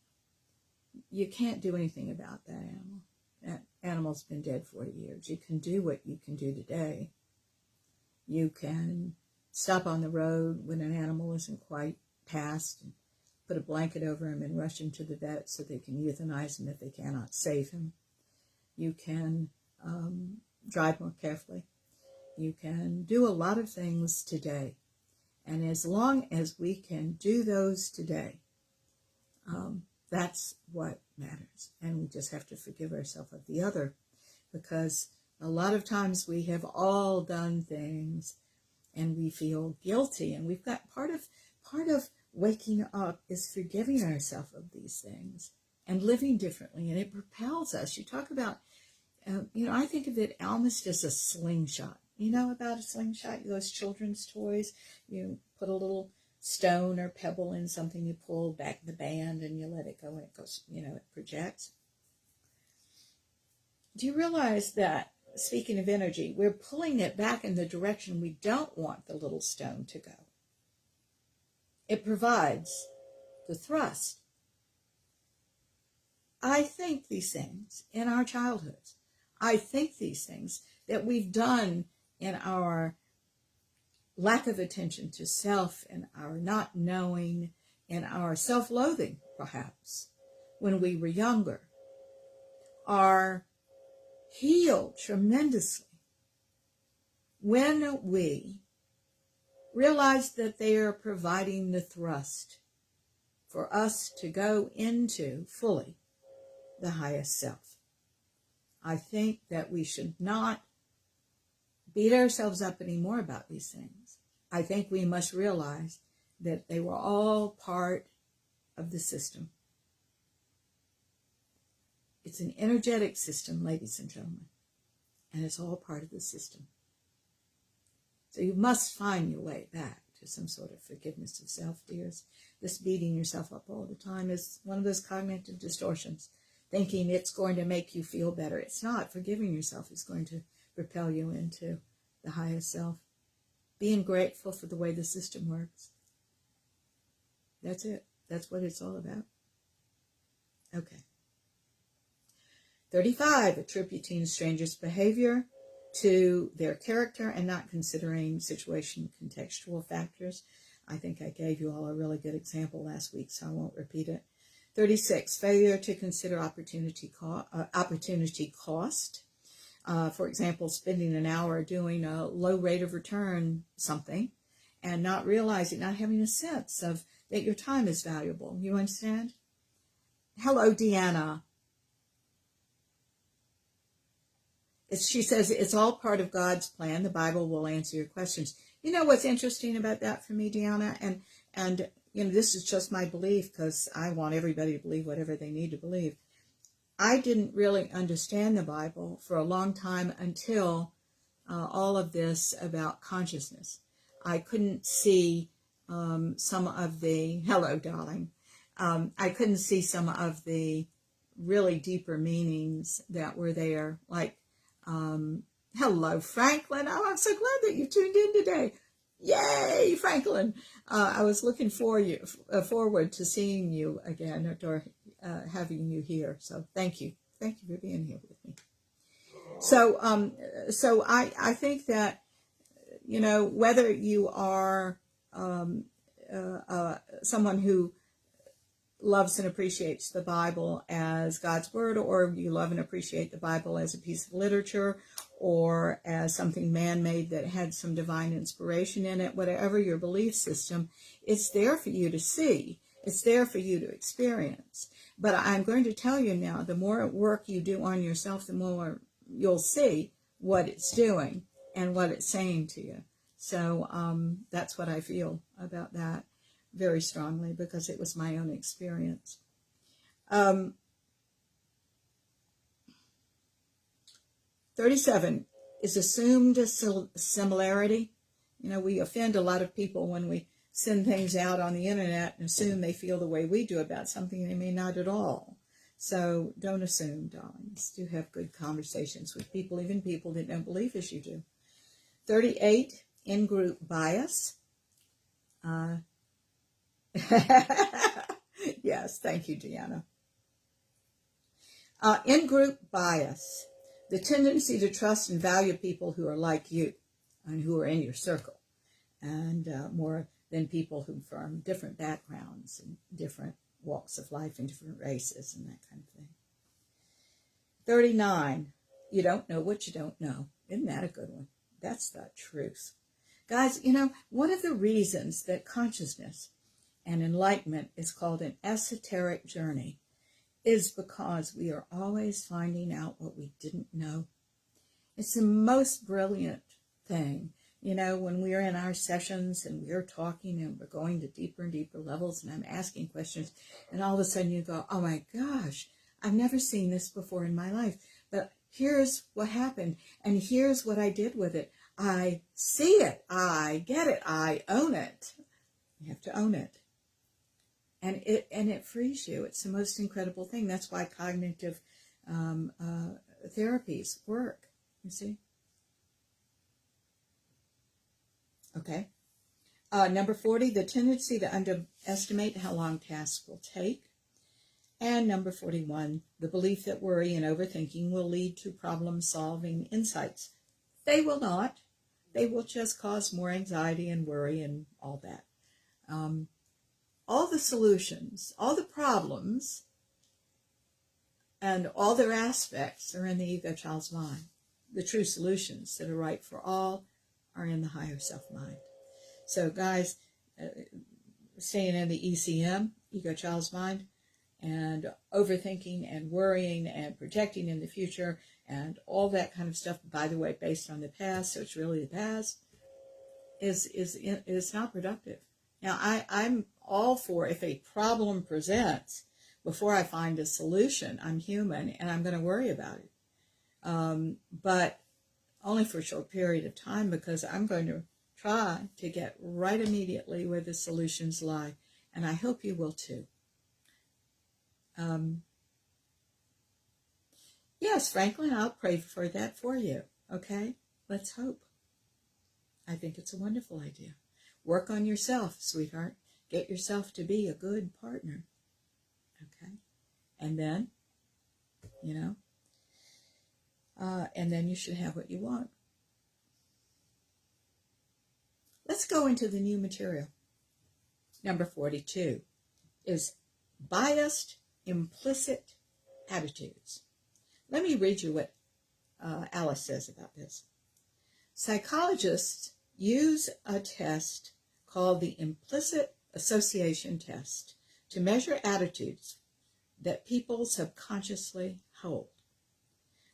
You can't do anything about that animal. That animal's been dead 40 years. You can do what you can do today. You can stop on the road when an animal isn't quite passed and put a blanket over him and rush him to the vet so they can euthanize him if they cannot save him. You can drive more carefully. You can do a lot of things today. And as long as we can do those today, that's what matters. And we just have to forgive ourselves of the other, because a lot of times we have all done things and we feel guilty. And we've got part of waking up is forgiving ourselves of these things and living differently. And it propels us. You talk about, I think of it almost as a slingshot. You know about a slingshot? Those children's toys. You put a little stone or pebble in something, you pull back the band and you let it go and it goes, it projects. Do you realize that, speaking of energy, we're pulling it back in the direction we don't want the little stone to go? It provides the thrust. I think these things in our childhoods. I think these things that we've done in our lack of attention to self and our not knowing and our self-loathing, perhaps, when we were younger, are healed tremendously when we realize that they are providing the thrust for us to go into fully the highest self. I think that we should not beat ourselves up anymore about these things. I think we must realize that they were all part of the system. It's an energetic system, ladies and gentlemen, and it's all part of the system. So you must find your way back to some sort of forgiveness of self, dears. This beating yourself up all the time is one of those cognitive distortions, thinking it's going to make you feel better. It's not. Forgiving yourself is going to propel you into the highest self. Being grateful for the way the system works. That's it. That's what it's all about. Okay. 35, attributing strangers' behavior to their character and not considering situation contextual factors. I think I gave you all a really good example last week, so I won't repeat it. 36, failure to consider opportunity cost. For example, spending an hour doing a low rate of return something and not realizing, not having a sense of that your time is valuable. You understand? Hello, Deanna. She says, it's all part of God's plan. The Bible will answer your questions. You know what's interesting about that for me, Deanna? And this is just my belief, because I want everybody to believe whatever they need to believe. I didn't really understand the Bible for a long time until all of this about consciousness. I couldn't see some of the, hello, darling. I couldn't see some of the really deeper meanings that were there. Like, hello, Franklin. Oh, I'm so glad that you tuned in today. Yay, Franklin. I was looking forward to seeing you again, or having you here. So thank you. Thank you for being here with me. So, I think that, you know, whether you are someone who loves and appreciates the Bible as God's word, or you love and appreciate the Bible as a piece of literature, or as something man-made that had some divine inspiration in it, whatever your belief system, it's there for you to see. It's there for you to experience. But I'm going to tell you now, the more work you do on yourself, the more you'll see what it's doing and what it's saying to you. So that's what I feel about that very strongly, because it was my own experience. 37 is assumed similarity. You know, we offend a lot of people when we send things out on the internet and assume they feel the way we do about something they may not at all. So don't assume, darlings. Do have good conversations with people, even people that don't believe as you do. 38, in-group bias. Yes, thank you, Deanna. In-group bias, the tendency to trust and value people who are like you and who are in your circle, and more than people who from different backgrounds and different walks of life and different races and that kind of thing. 39, you don't know what you don't know. Isn't that a good one? That's the truth. Guys, you know, one of the reasons that consciousness and enlightenment is called an esoteric journey is because we are always finding out what we didn't know. It's the most brilliant thing. You know, when we're in our sessions and we're talking and we're going to deeper and deeper levels and I'm asking questions, and all of a sudden you go, oh my gosh, I've never seen this before in my life, but here's what happened and here's what I did with it. I see it, I get it, I own it. You have to own it. And it frees you. It's the most incredible thing. That's why cognitive therapies work, you see. Okay. Number 40, the tendency to underestimate how long tasks will take. And number 41, the belief that worry and overthinking will lead to problem-solving insights. They will not. They will just cause more anxiety and worry and all that. All the solutions, all the problems, and all their aspects are in the ego child's mind. The true solutions that are right for all are in the higher self mind. So guys, staying in the ECM, ego child's mind, and overthinking and worrying and projecting in the future and all that kind of stuff, by the way, based on the past, so it's really the past, is not productive. Now, I'm all for, if a problem presents, before I find a solution, I'm human and I'm going to worry about it. But only for a short period of time, because I'm going to try to get right immediately where the solutions lie. And I hope you will too. Yes, Franklin, I'll pray for that for you. Okay? Let's hope. I think it's a wonderful idea. Work on yourself, sweetheart. Get yourself to be a good partner. Okay? And then, you know, and then you should have what you want. Let's go into the new material. Number 42 is biased, implicit attitudes. Let me read you what Alice says about this. Psychologists use a test called the implicit association test to measure attitudes that people subconsciously hold.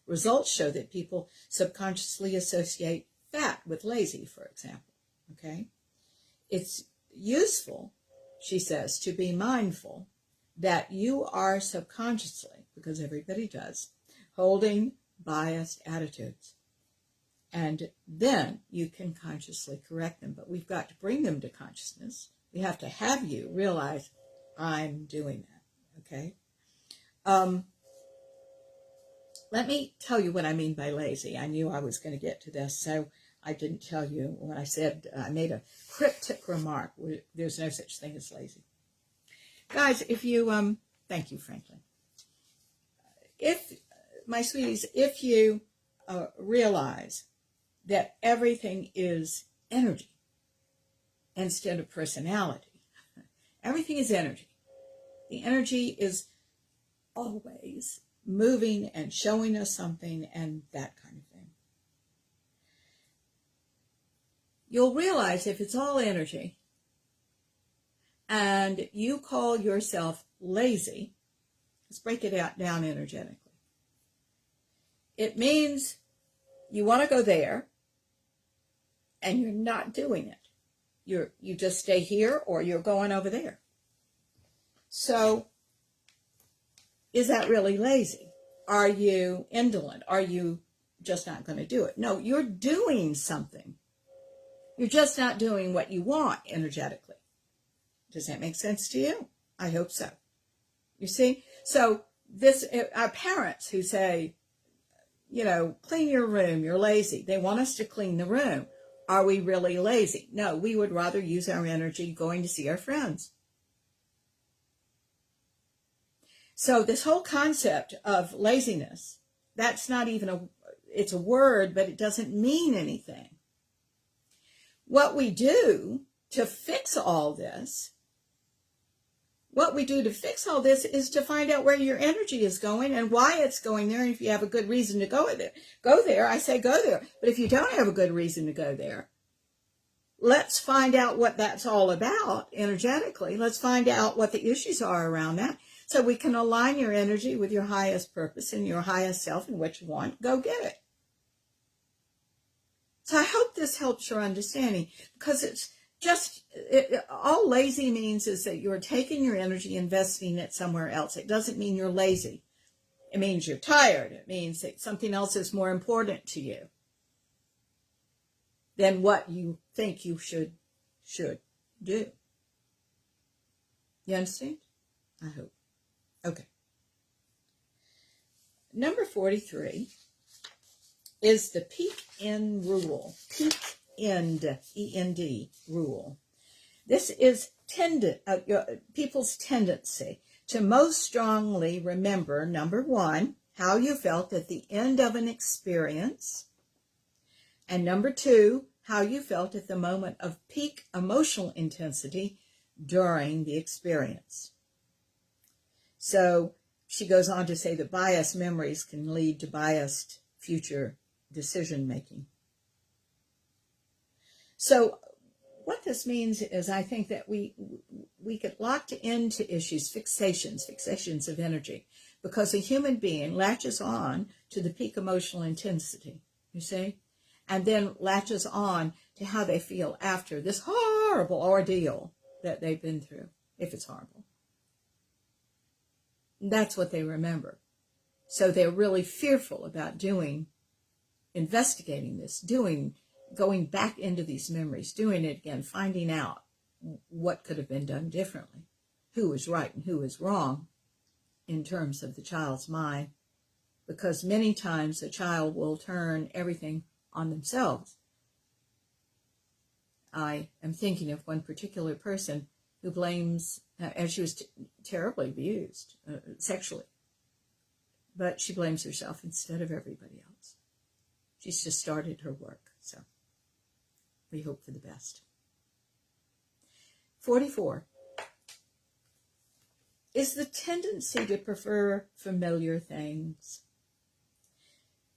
Results show that people subconsciously associate fat with lazy, for example. Okay? It's useful, she says, to be mindful that you are subconsciously, because everybody does, holding biased attitudes. And then you can consciously correct them. But we've got to bring them to consciousness. We have to have you realize, I'm doing that, okay? Let me tell you what I mean by lazy. I knew I was going to get to this, so I didn't tell you when I said I made a cryptic remark. There's no such thing as lazy. Guys, if you, thank you, Franklin. If, my sweeties, if you realize that everything is energy instead of personality, everything is energy. The energy is always moving and showing us something and that kind of thing. You'll realize if it's all energy and you call yourself lazy, let's break it down energetically. It means you want to go there and you're not doing it. You just stay here or you're going over there. So, is that really lazy? Are you indolent? Are you just not going to do it? No, you're doing something. You're just not doing what you want energetically. Does that make sense to you? I hope so. You see? So our parents who say, clean your room, you're lazy. They want us to clean the room. Are we really lazy? No, we would rather use our energy going to see our friends. So this whole concept of laziness, that's not even it's a word, but it doesn't mean anything. What we do to fix all this is to find out where your energy is going and why it's going there. And if you have a good reason to go there. I say go there. But if you don't have a good reason to go there, let's find out what that's all about energetically. Let's find out what the issues are around that. So we can align your energy with your highest purpose and your highest self and what you want. Go get it. So I hope this helps your understanding, because it's just, all lazy means is that you're taking your energy, investing it somewhere else. It doesn't mean you're lazy. It means you're tired. It means that something else is more important to you than what you think you should do. You understand? I hope. Okay. Number 43 is the peak end rule. Peak end, E-N-D, rule. This is people's tendency to most strongly remember, number one, how you felt at the end of an experience, and number two, how you felt at the moment of peak emotional intensity during the experience. So she goes on to say that biased memories can lead to biased future decision making. So what this means is, I think that we get locked into issues, fixations of energy, because a human being latches on to the peak emotional intensity, you see, and then latches on to how they feel after this horrible ordeal that they've been through, if it's horrible. That's what they remember. So they're really fearful about investigating this, going back into these memories, doing it again, finding out what could have been done differently, who was right and who was wrong in terms of the child's mind, because many times the child will turn everything on themselves. I am thinking of one particular person who blames, and she was terribly abused sexually, but she blames herself instead of everybody else. She's just started her work, so we hope for the best. 44 is the tendency to prefer familiar things.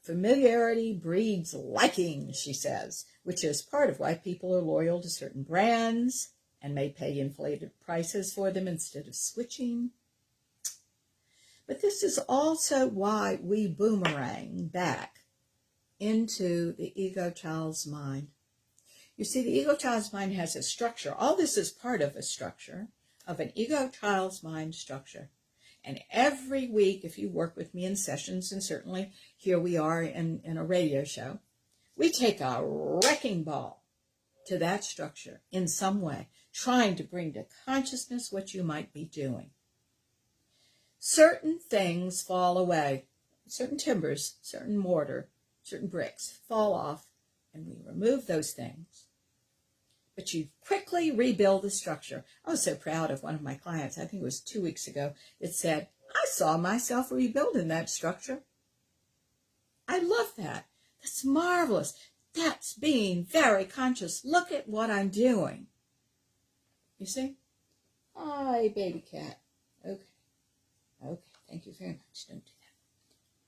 Familiarity breeds liking, she says, which is part of why people are loyal to certain brands and may pay inflated prices for them instead of switching. But this is also why we boomerang back into the ego child's mind. You see, the ego child's mind has a structure. All this is part of a structure, of an ego child's mind structure. And every week, if you work with me in sessions, and certainly here we are in a radio show, we take a wrecking ball to that structure in some way, trying to bring to consciousness what you might be doing. Certain things fall away. Certain timbers, certain mortar, certain bricks fall off, and we remove those things. But you quickly rebuild the structure. I was so proud of one of my clients, I think it was 2 weeks ago, that said, I saw myself rebuilding that structure. I love that. That's marvelous. That's being very conscious. Look at what I'm doing. You see? Hi, baby cat. Okay. Okay. Thank you very much. Don't do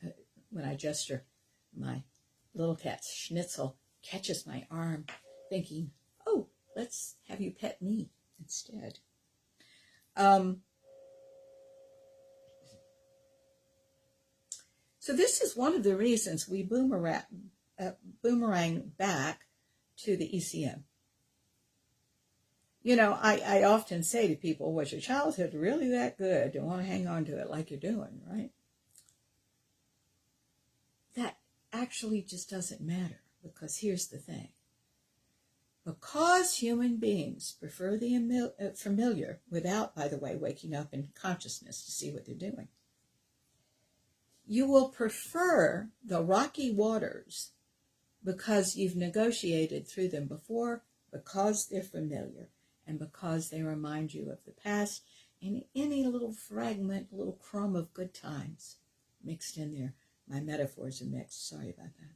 that. When I gesture, my little cat Schnitzel catches my arm, thinking, oh, let's have you pet me instead. So this is one of the reasons we boomerang back to the ECM. You know, I often say to people, was your childhood really that good? Don't want to hang on to it like you're doing, right? That actually just doesn't matter, because here's the thing. Because human beings prefer the familiar without, by the way, waking up in consciousness to see what they're doing, you will prefer the rocky waters because you've negotiated through them before, because they're familiar, and because they remind you of the past and any little fragment, little crumb of good times mixed in there. My metaphors are mixed. Sorry about that.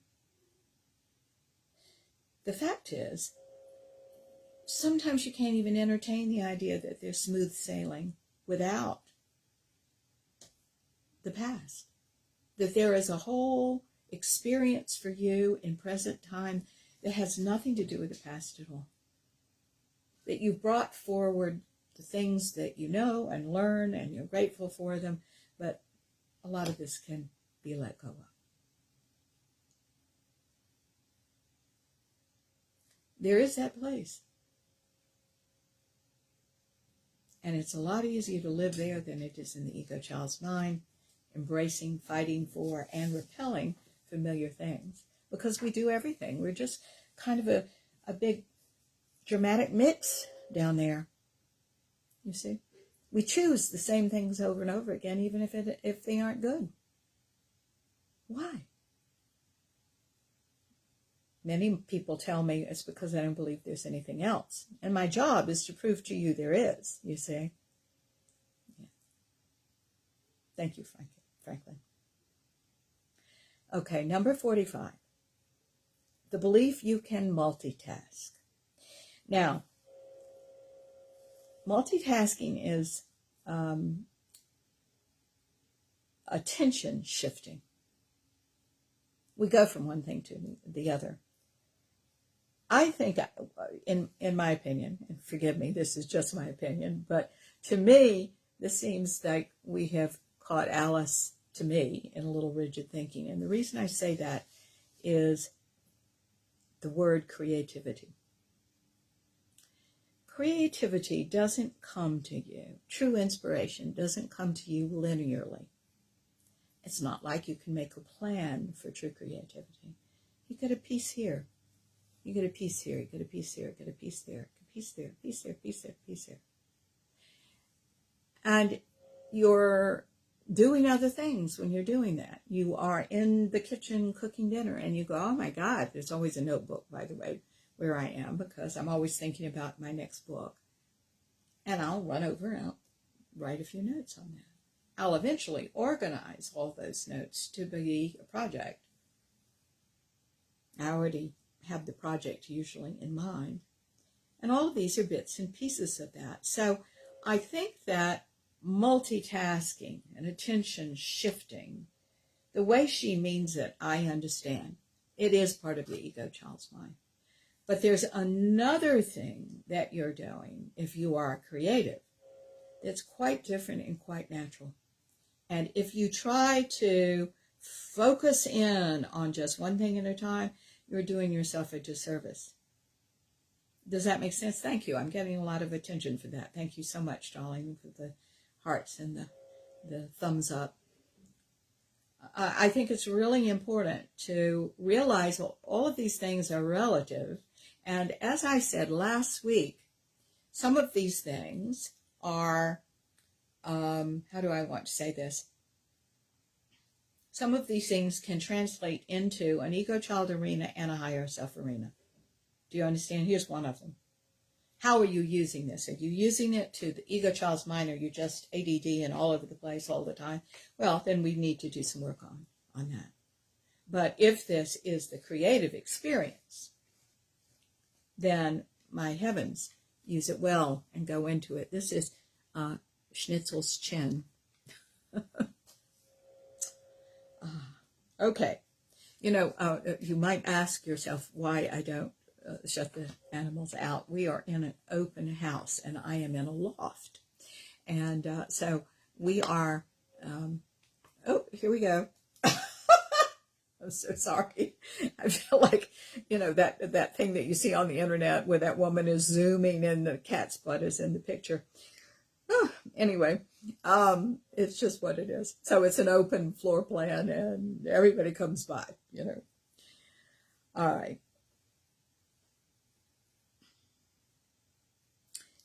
The fact is, sometimes you can't even entertain the idea that there's smooth sailing without the past. That there is a whole experience for you in present time that has nothing to do with the past at all. That you brought forward the things that you know and learn, and you're grateful for them, but a lot of this can be let go of. There is that place. And it's a lot easier to live there than it is in the ego child's mind, embracing, fighting for, and repelling familiar things. Because we do everything. We're just kind of a big dramatic mix down there. You see? We choose the same things over and over again, even if they aren't good. Why? Many people tell me it's because I don't believe there's anything else. And my job is to prove to you there is, you see. Yeah. Thank you, Franklin. Okay, number 45. The belief you can multitask. Now, multitasking is attention shifting. We go from one thing to the other. I think, in my opinion, and forgive me, this is just my opinion, but to me, this seems like we have caught Alice, to me, in a little rigid thinking. And the reason I say that is the word creativity. Creativity doesn't come to you. True inspiration doesn't come to you linearly. It's not like you can make a plan for true creativity. You get a piece here. You get a piece here, you get a piece here, get a piece there, a piece there, piece there, piece there, piece there. And you're doing other things when you're doing that. You are in the kitchen cooking dinner and you go, oh my God, there's always a notebook, by the way, where I am, because I'm always thinking about my next book. And I'll run over and I'll write a few notes on that. I'll eventually organize all those notes to be a project. I already have the project usually in mind. And all of these are bits and pieces of that. So I think that multitasking and attention shifting, the way she means it, I understand. It is part of the ego child's mind. But there's another thing that you're doing if you are creative that's quite different and quite natural. And if you try to focus in on just one thing at a time, you're doing yourself a disservice. Does that make sense? Thank you. I'm getting a lot of attention for that. Thank you so much, darling, for the hearts and the thumbs up. I think it's really important to realize all of these things are relative, And as I said last week, some of these things are, how do I want to say this? Some of these things can translate into an ego child arena and a higher self arena. Do you understand? Here's one of them. How are you using this? Are you using it to the ego child's mind? Or are you just ADD and all over the place all the time? Well, then we need to do some work on that. But if this is the creative experience, then, my heavens, use it well and go into it. This is Schnitzel's chin. Okay. You know, you might ask yourself why I don't shut the animals out. We are in an open house, and I am in a loft. And so we are, oh, here we go. I'm so sorry. I feel like, you know, that thing that you see on the internet where that woman is zooming and the cat's butt is in the picture. Oh, anyway, it's just what it is. So it's an open floor plan and everybody comes by, you know. All right.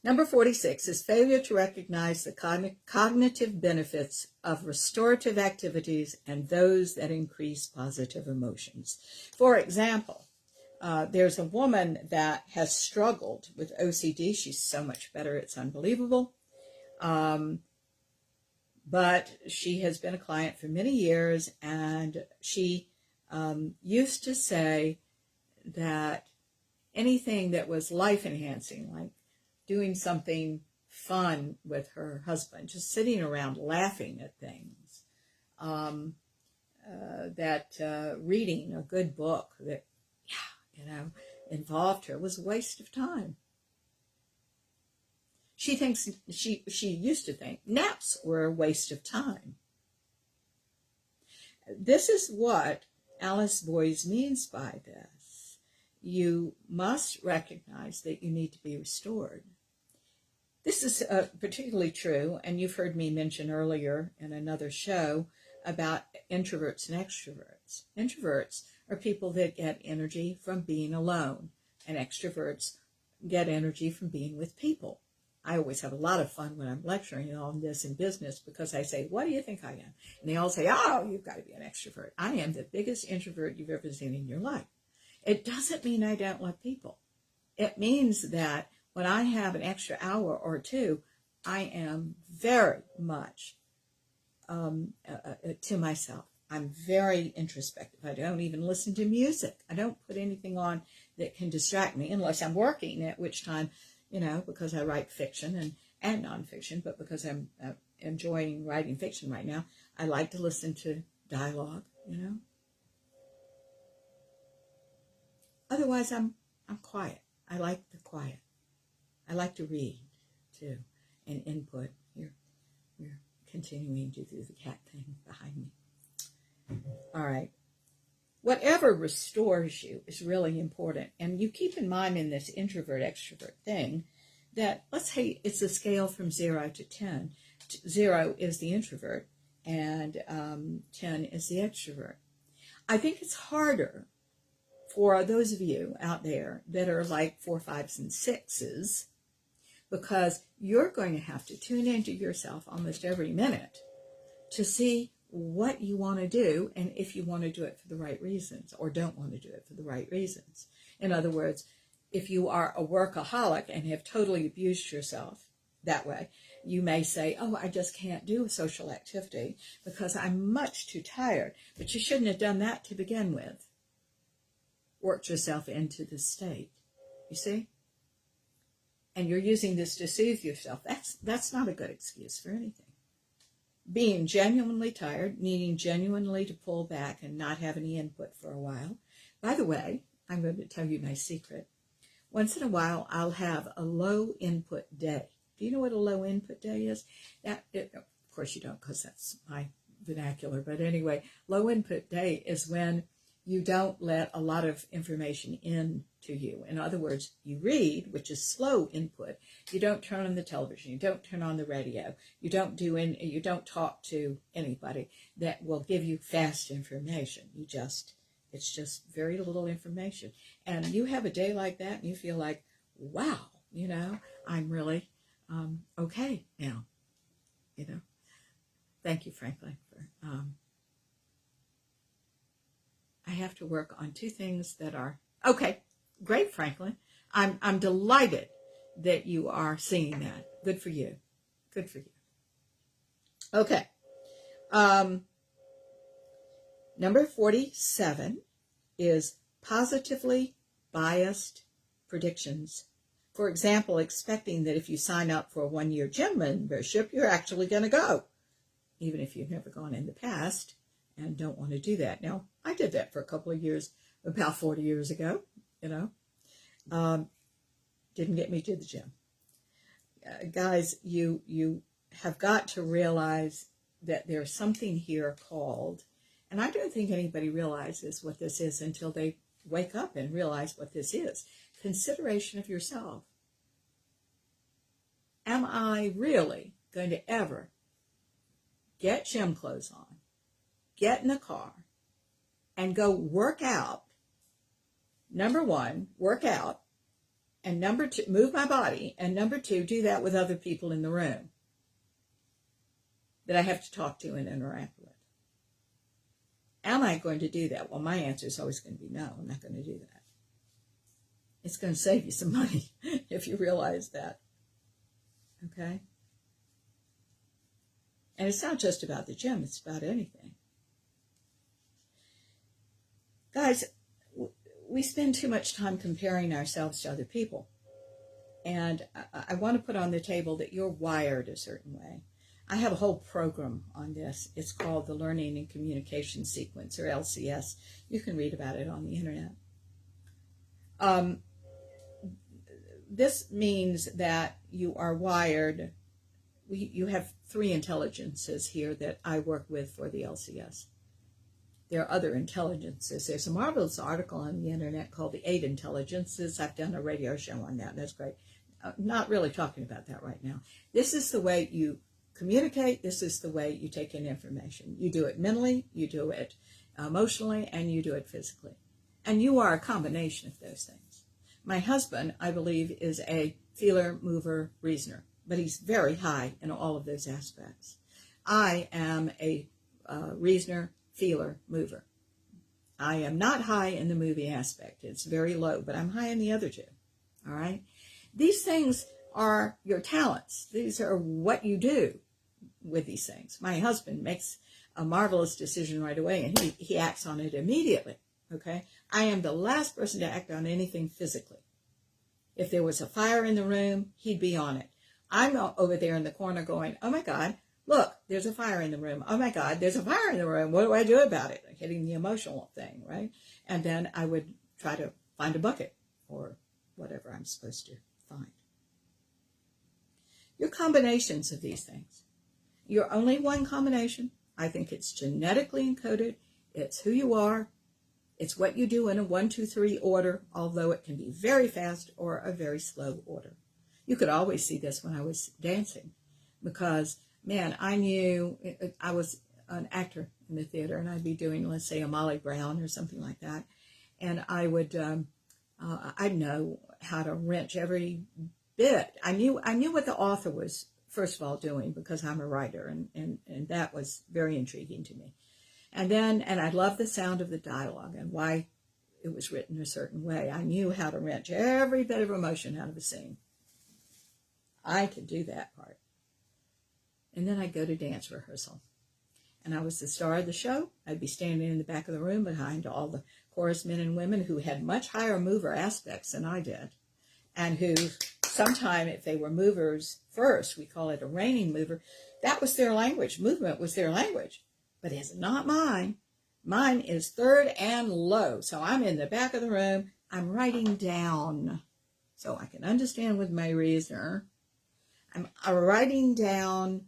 Number 46 is failure to recognize the cognitive benefits of restorative activities and those that increase positive emotions. For example, there's a woman that has struggled with OCD. She's so much better, it's unbelievable. But she has been a client for many years, and she used to say that anything that was life-enhancing, like doing something fun with her husband, just sitting around laughing at things, reading a good book that, you know, involved her was a waste of time. She thinks, she used to think naps were a waste of time. This is what Alice Boyes means by this. You must recognize that you need to be restored. This is particularly true, and you've heard me mention earlier in another show about introverts and extroverts. Introverts are people that get energy from being alone, and extroverts get energy from being with people. I always have a lot of fun when I'm lecturing on this in business because I say, what do you think I am? And they all say, oh, you've got to be an extrovert. I am the biggest introvert you've ever seen in your life. It doesn't mean I don't love people. It means that when I have an extra hour or two, I am very much to myself. I'm very introspective. I don't even listen to music. I don't put anything on that can distract me unless I'm working, at which time, you know, because I write fiction and nonfiction, but because I'm enjoying writing fiction right now, I like to listen to dialogue, you know. Otherwise, I'm quiet. I like the quiet. I like to read, too, and input. You're continuing to do the cat thing behind me. All right. Whatever restores you is really important. And you keep in mind in this introvert-extrovert thing that, let's say it's a scale from 0 to 10. 0 is the introvert, and 10 is the extrovert. I think it's harder for those of you out there that are like 4, 5s, and 6s, because you're going to have to tune into yourself almost every minute to see what you want to do and if you want to do it for the right reasons or don't want to do it for the right reasons. In other words, if you are a workaholic and have totally abused yourself that way, you may say, oh, I just can't do a social activity because I'm much too tired. But you shouldn't have done that to begin with. Worked yourself into this state, you see? And you're using this to soothe yourself. That's not a good excuse for anything. Being genuinely tired, needing genuinely to pull back and not have any input for a while. By the way, I'm going to tell you my secret. Once in a while, I'll have a low input day. Do you know what a low input day is? Of course you don't, because that's my vernacular. But anyway, low input day is when you don't let a lot of information in to you. In other words, you read, which is slow input. You don't turn on the television. You don't turn on the radio. You don't talk to anybody that will give you fast information. You just It's just very little information. And you have a day like that and you feel like, wow, I'm really okay now, Thank you, Franklin. I have to work on 2 things that are, okay, great, Franklin. I'm delighted that you are seeing that. Good for you. Good for you. Okay. Number 47 is positively biased predictions. For example, expecting that if you sign up for a 1-year gym membership, you're actually going to go, even if you've never gone in the past and don't want to do that. Now, I did that for a couple of years, about 40 years ago, didn't get me to the gym. Guys, you have got to realize that there's something here called, and I don't think anybody realizes what this is until they wake up and realize what this is. Consideration of yourself. Am I really going to ever get gym clothes on, get in the car, and go work out? Number 1, work out. And number 2, move my body. And number 2, do that with other people in the room that I have to talk to and interact with. Am I going to do that? Well, my answer is always going to be no, I'm not going to do that. It's going to save you some money if you realize that. Okay? And it's not just about the gym, it's about anything. Guys, we spend too much time comparing ourselves to other people. And I want to put on the table that you're wired a certain way. I have a whole program on this. It's called the Learning and Communication Sequence, or LCS. You can read about it on the internet. This means that you are wired. You have 3 intelligences here that I work with for the LCS. There are other intelligences. There's a marvelous article on the internet called The 8 Intelligences. I've done a radio show on that. That's great. Not really talking about that right now. This is the way you communicate. This is the way you take in information. You do it mentally, you do it emotionally, and you do it physically. And you are a combination of those things. My husband, I believe, is a feeler, mover, reasoner, but he's very high in all of those aspects. I am a reasoner, feeler, mover. I am not high in the movie aspect. It's very low, but I'm high in the other 2. All right? These things are your talents. These are what you do with these things. My husband makes a marvelous decision right away, and he acts on it immediately. Okay? I am the last person to act on anything physically. If there was a fire in the room, he'd be on it. I'm over there in the corner going, oh my God, look, there's a fire in the room. Oh my God, there's a fire in the room. What do I do about it? Like hitting the emotional thing, right? And then I would try to find a bucket or whatever I'm supposed to find. Your combinations of these things. You're only one combination. I think it's genetically encoded. It's who you are. It's what you do in a 1, 2, 3 order, although it can be very fast or a very slow order. You could always see this when I was dancing because, man, I knew I was an actor in the theater, and I'd be doing, let's say, a Molly Brown or something like that, and I would, I'd know how to wrench every bit. I knew what the author was, first of all, doing because I'm a writer, and that was very intriguing to me. And I loved the sound of the dialogue and why it was written a certain way. I knew how to wrench every bit of emotion out of a scene. I could do that part. And then I'd go to dance rehearsal. And I was the star of the show. I'd be standing in the back of the room behind all the chorus men and women who had much higher mover aspects than I did. And who sometime, if they were movers first, we call it a reigning mover, that was their language. Movement was their language. But it's not mine. Mine is third and low. So I'm in the back of the room. I'm writing down so I can understand with my reasoner. I'm writing down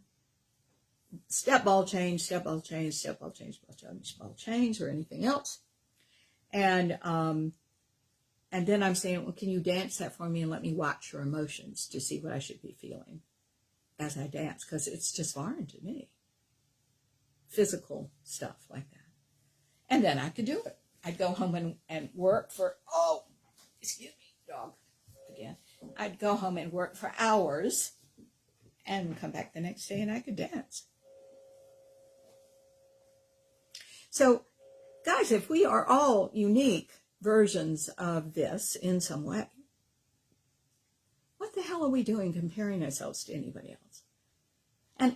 step, ball change, step, ball change, step, ball change, ball change, ball change, or anything else. And then I'm saying, well, can you dance that for me and let me watch your emotions to see what I should be feeling as I dance? Because it's just foreign to me. Physical stuff like that. And then I could do it. I'd go home and work for, oh, excuse me, dog, again. I'd go home and work for hours and come back the next day and I could dance. So, guys, if we are all unique versions of this in some way, what the hell are we doing comparing ourselves to anybody else?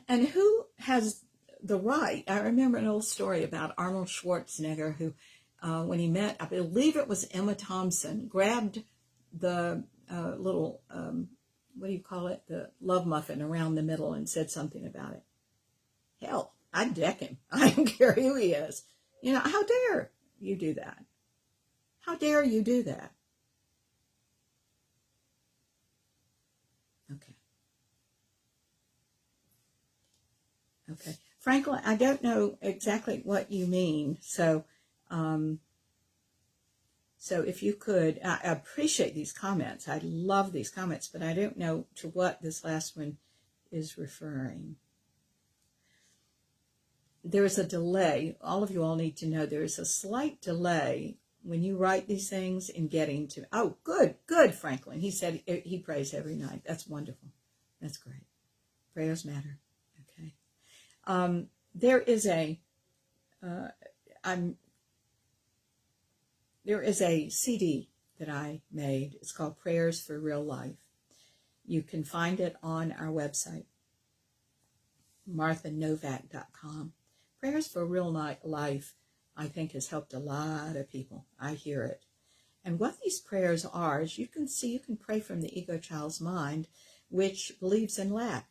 And who has the right? I remember an old story about Arnold Schwarzenegger who, when he met, I believe it was Emma Thompson, grabbed the little, what do you call it, the love muffin around the middle and said something about it. Hell, I'd deck him. I don't care who he is. You know, how dare you do that? How dare you do that? Okay. Franklin, I don't know exactly what you mean. So, so if you could, I appreciate these comments. I love these comments, but I don't know to what this last one is referring. There is a delay. All of you all need to know there is a slight delay when you write these things in getting to, oh, good, Franklin. He said he prays every night. That's wonderful. That's great. Prayers matter. Okay. There is a CD that I made. It's called Prayers for Real Life. You can find it on our website, marthanovak.com. Prayers for Real Life, I think, has helped a lot of people. I hear it. And what these prayers are, as you can see, you can pray from the ego child's mind, which believes in lack.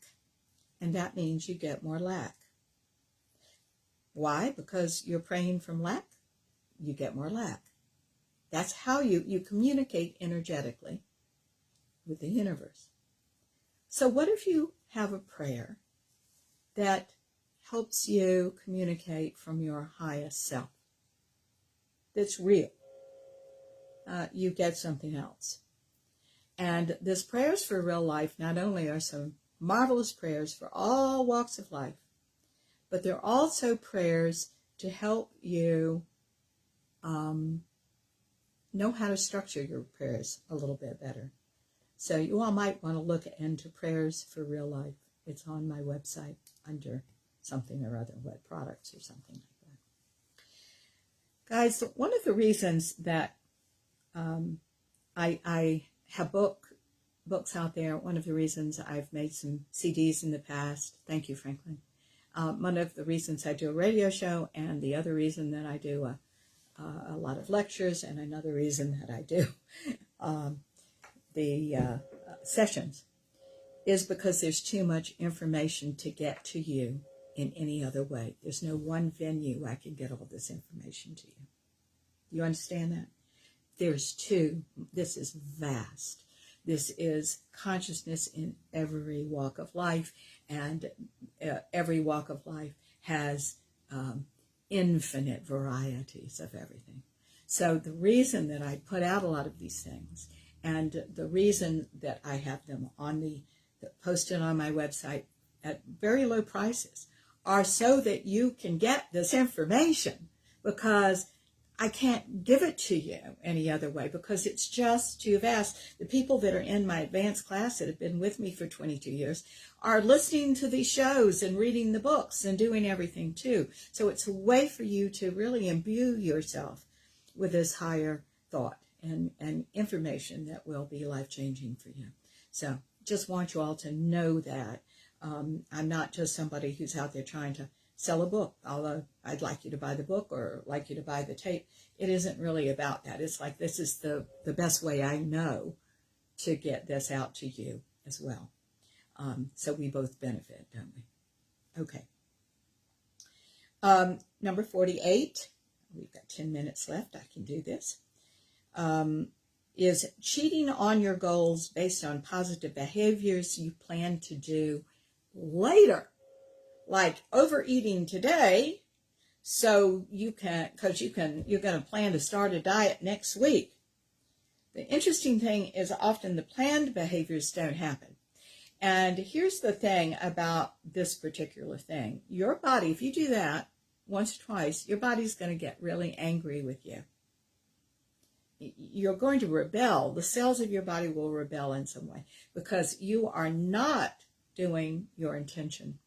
And that means you get more lack. Why? Because you're praying from lack, you get more lack. That's how you communicate energetically with the universe. So what if you have a prayer that helps you communicate from your highest self? That's real. You get something else. And this Prayers for Real Life not only are some marvelous prayers for all walks of life, but they're also prayers to help you know how to structure your prayers a little bit better. So you all might want to look into Prayers for Real Life. It's on my website under something or other, what products or something like that. Guys, one of the reasons that I have books out there, one of the reasons I've made some CDs in the past, thank you, Franklin. One of the reasons I do a radio show, and the other reason that I do a lot of lectures, and another reason that I do the sessions, is because there's too much information to get to you in any other way. There's no one venue I can get all this information to you. You understand that? There's two. This is vast. This is consciousness in every walk of life, and every walk of life has infinite varieties of everything. So the reason that I put out a lot of these things, and the reason that I have them on posted on my website at very low prices, are so that you can get this information, because I can't give it to you any other way, because it's just too vast. The people that are in my advanced class that have been with me for 22 years are listening to these shows and reading the books and doing everything too. So it's a way for you to really imbue yourself with this higher thought and information that will be life-changing for you. So just want you all to know that. I'm not just somebody who's out there trying to sell a book, although I'd like you to buy the book or like you to buy the tape. It isn't really about that. It's like, this is the best way I know to get this out to you as well. So we both benefit, don't we? Okay. Number 48, we've got 10 minutes left. I can do this. Is cheating on your goals based on positive behaviors you plan to do later. Like overeating today, so you're going to plan to start a diet next week. The interesting thing is often the planned behaviors don't happen. And here's the thing about this particular thing. Your body, if you do that once or twice, your body's going to get really angry with you. you're going to rebel. The cells of your body will rebel in some way because you are not doing your intention.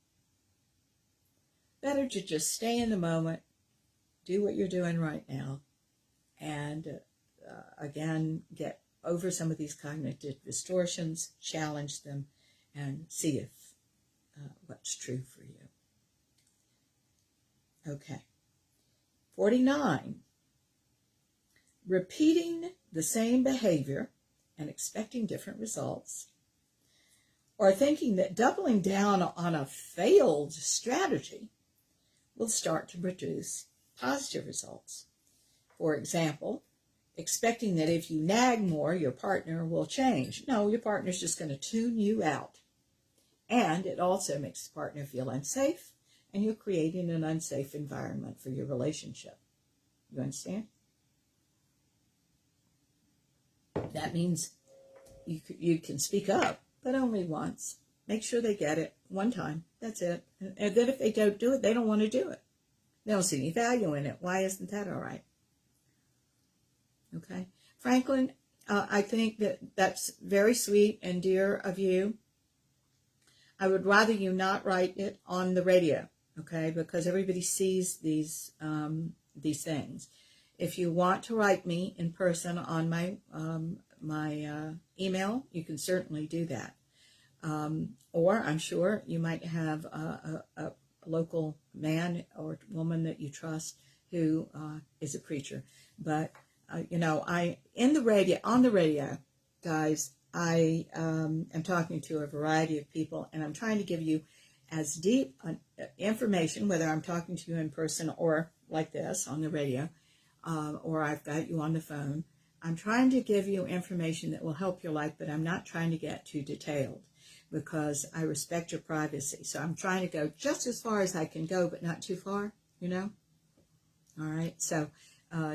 Better to just stay in the moment, do what you're doing right now, and again, get over some of these cognitive distortions, challenge them, and see if what's true for you. Okay. 49. Repeating the same behavior and expecting different results, or thinking that doubling down on a failed strategy will start to produce positive results. For example, expecting that if you nag more, your partner will change. No, your partner's just going to tune you out. And it also makes the partner feel unsafe, and you're creating an unsafe environment for your relationship. You understand? That means you can speak up, but only once. Make sure they get it one time. That's it. And then if they don't do it, they don't want to do it. They don't see any value in it. Why isn't that all right? Okay. Franklin, I think that's very sweet and dear of you. I would rather you not write it on the radio, okay, because everybody sees these things. If you want to write me in person on my email, you can certainly do that. Or I'm sure you might have a local man or woman that you trust who is a preacher. But on the radio, guys, I am talking to a variety of people, and I'm trying to give you as deep information, whether I'm talking to you in person or like this on the radio, or I've got you on the phone. I'm trying to give you information that will help your life, but I'm not trying to get too detailed because I respect your privacy. So I'm trying to go just as far as I can go, but not too far, All right. So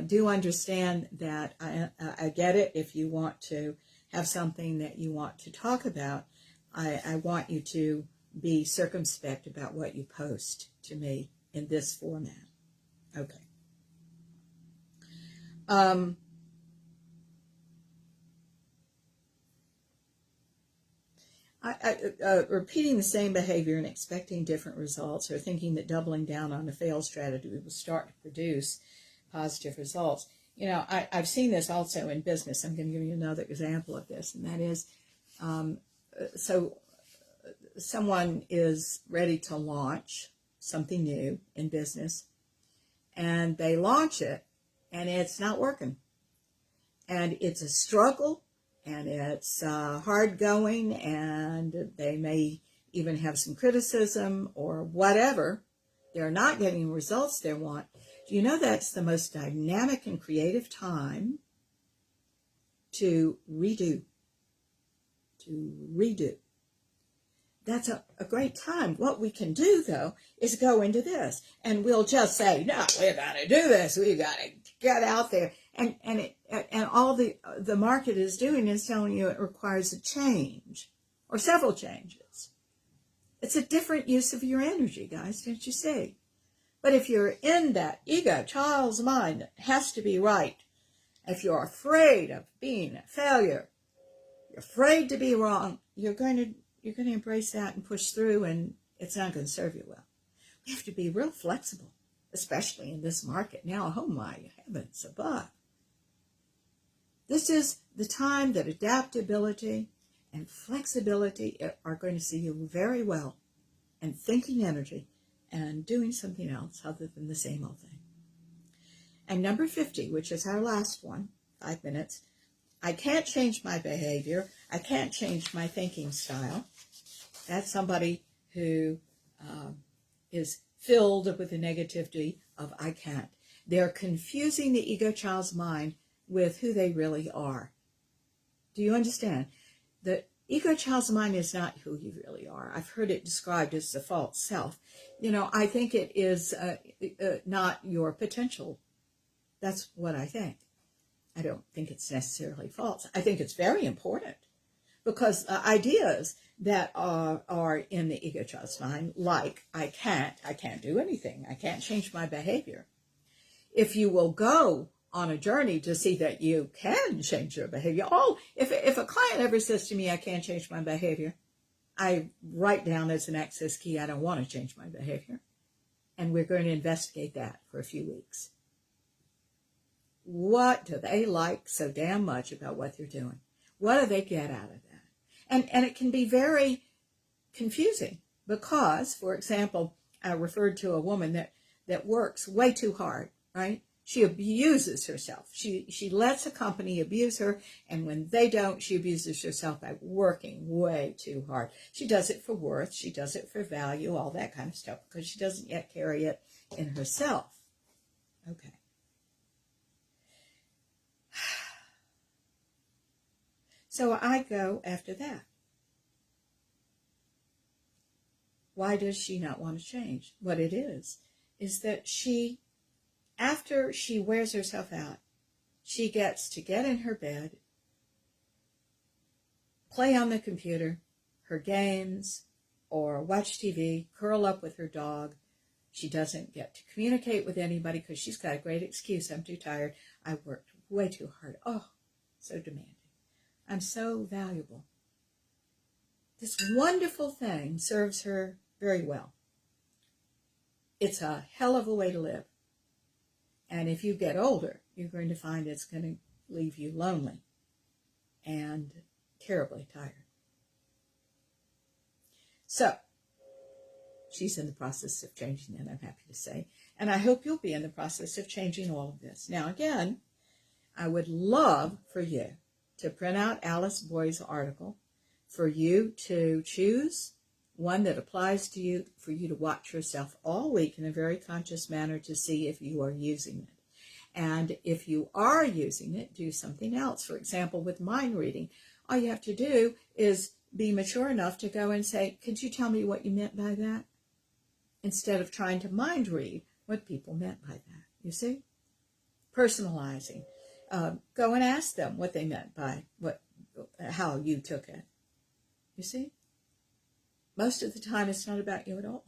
do understand that I get it. If you want to have something that you want to talk about, I want you to be circumspect about what you post to me in this format. Okay. Repeating the same behavior and expecting different results, or thinking that doubling down on a failed strategy will start to produce positive results. I've seen this also in business. I'm going to give you another example of this, and that is, so someone is ready to launch something new in business, and they launch it, and it's not working. And it's a struggle, and it's hard going, and they may even have some criticism or whatever. They're not getting results they want. Do you know that's the most dynamic and creative time to redo? That's a great time. What we can do, though, is go into this, and we'll just say, no, we got to do this. We got to get out there. And all the market is doing is telling you it requires a change or several changes. It's a different use of your energy, guys, don't you see? But if you're in that ego, child's mind, it has to be right. If you're afraid of being a failure, you're afraid to be wrong, you're going to embrace that and push through, and it's not going to serve you well. We have to be real flexible, especially in this market now. Oh my heavens above. This is the time that adaptability and flexibility are going to see you very well, and thinking energy and doing something else other than the same old thing. And number 50, which is our last one, 5 minutes, I can't change my behavior. I can't change my thinking style. That's somebody who is filled with the negativity of I can't. They're confusing the ego child's mind with who they really are. Do you understand? The ego child's mind is not who you really are. I've heard it described as the false self. I think it is not your potential. That's what I think. I don't think it's necessarily false. I think it's very important because ideas that are in the ego child's mind, like I can't do anything, I can't change my behavior. If you will go on a journey to see that you can change your behavior. Oh, if a client ever says to me, I can't change my behavior, I write down as an access key, I don't want to change my behavior. And we're going to investigate that for a few weeks. What do they like so damn much about what they're doing? What do they get out of that? And it can be very confusing because, for example, I referred to a woman that works way too hard, right? She abuses herself. She lets a company abuse her, and when they don't, she abuses herself by working way too hard. She does it for worth, she does it for value, all that kind of stuff, because she doesn't yet carry it in herself. Okay. So I go after that. Why does she not want to change? What it is that she, after she wears herself out, she gets to get in her bed, play on the computer, her games, or watch TV, curl up with her dog. She doesn't get to communicate with anybody because she's got a great excuse. I'm too tired. I worked way too hard. Oh, so demanding. I'm so valuable. This wonderful thing serves her very well. It's a hell of a way to live. And if you get older, you're going to find it's going to leave you lonely and terribly tired. So, she's in the process of changing that, I'm happy to say. And I hope you'll be in the process of changing all of this. Now, again, I would love for you to print out Alice Boyd's article, for you to choose one that applies to you, for you to watch yourself all week in a very conscious manner to see if you are using it. And if you are using it, do something else. For example, with mind reading, all you have to do is be mature enough to go and say, could you tell me what you meant by that? Instead of trying to mind read what people meant by that. You see? Personalizing. Go and ask them what they meant by how you took it. You see? Most of the time, it's not about you at all.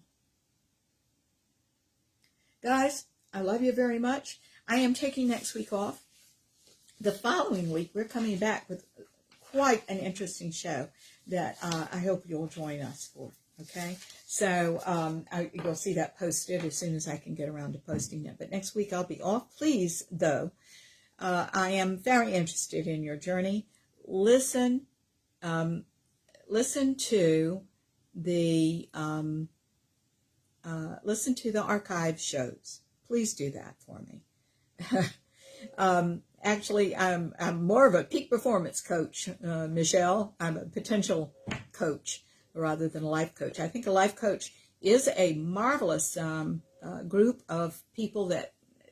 Guys, I love you very much. I am taking next week off. The following week, we're coming back with quite an interesting show that I hope you'll join us for. Okay? So you'll see that posted as soon as I can get around to posting it. But next week, I'll be off. Please, though, I am very interested in your journey. Listen to the archive shows. Please do that for me. Actually, I'm more of a peak performance coach, Michelle. I'm a potential coach rather than a life coach. I think a life coach is a marvelous group of people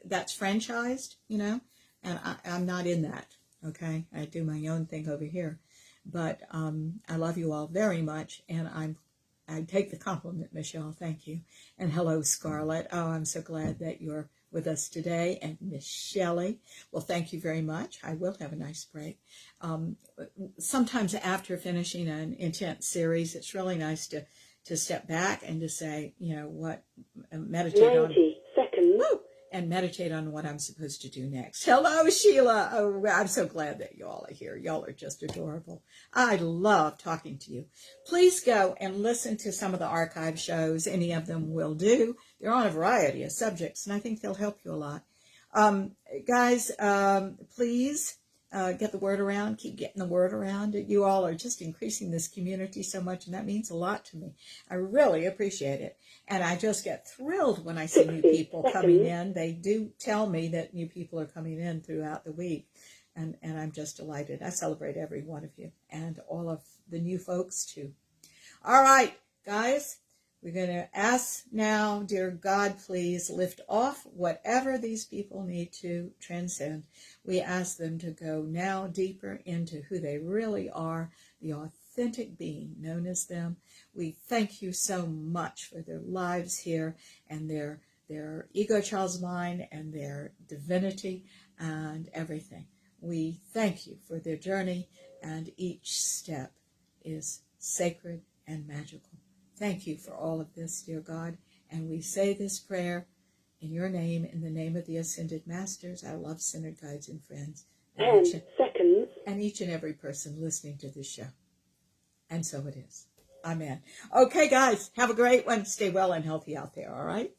that's franchised, you know, and I'm not in that. Okay, I do my own thing over here. But I love you all very much, and I take the compliment, Michelle. Thank you. And hello, Scarlett. Oh, I'm so glad that you're with us today. And Miss Shelley, well, thank you very much. I will have a nice break. Sometimes after finishing an intense series, it's really nice to step back and to say, you know, what, meditate 90 on. Seconds. Woo! And meditate on what I'm supposed to do next. Hello, Sheila. Oh, I'm so glad that you all are here. Y'all are just adorable. I love talking to you. Please go and listen to some of the archive shows. Any of them will do. They're on a variety of subjects, and I think they'll help you a lot. Guys, please get the word around. Keep getting the word around. You all are just increasing this community so much, and that means a lot to me. I really appreciate it. And I just get thrilled when I see new people coming in. They do tell me that new people are coming in throughout the week, and I'm just delighted. I celebrate every one of you and all of the new folks, too. All right, guys, we're going to ask now, dear God, please lift off whatever these people need to transcend. We ask them to go now deeper into who they really are, the authentic being known as them. We thank you so much for their lives here and their ego child's mind and their divinity and everything. We thank you for their journey, and each step is sacred and magical. Thank you for all of this, dear God. And we say this prayer in your name, in the name of the Ascended Masters, our love-centered guides and friends, 10 seconds. and each and every person listening to this show. And so it is. Amen. Okay, guys, have a great one. Stay well and healthy out there, all right?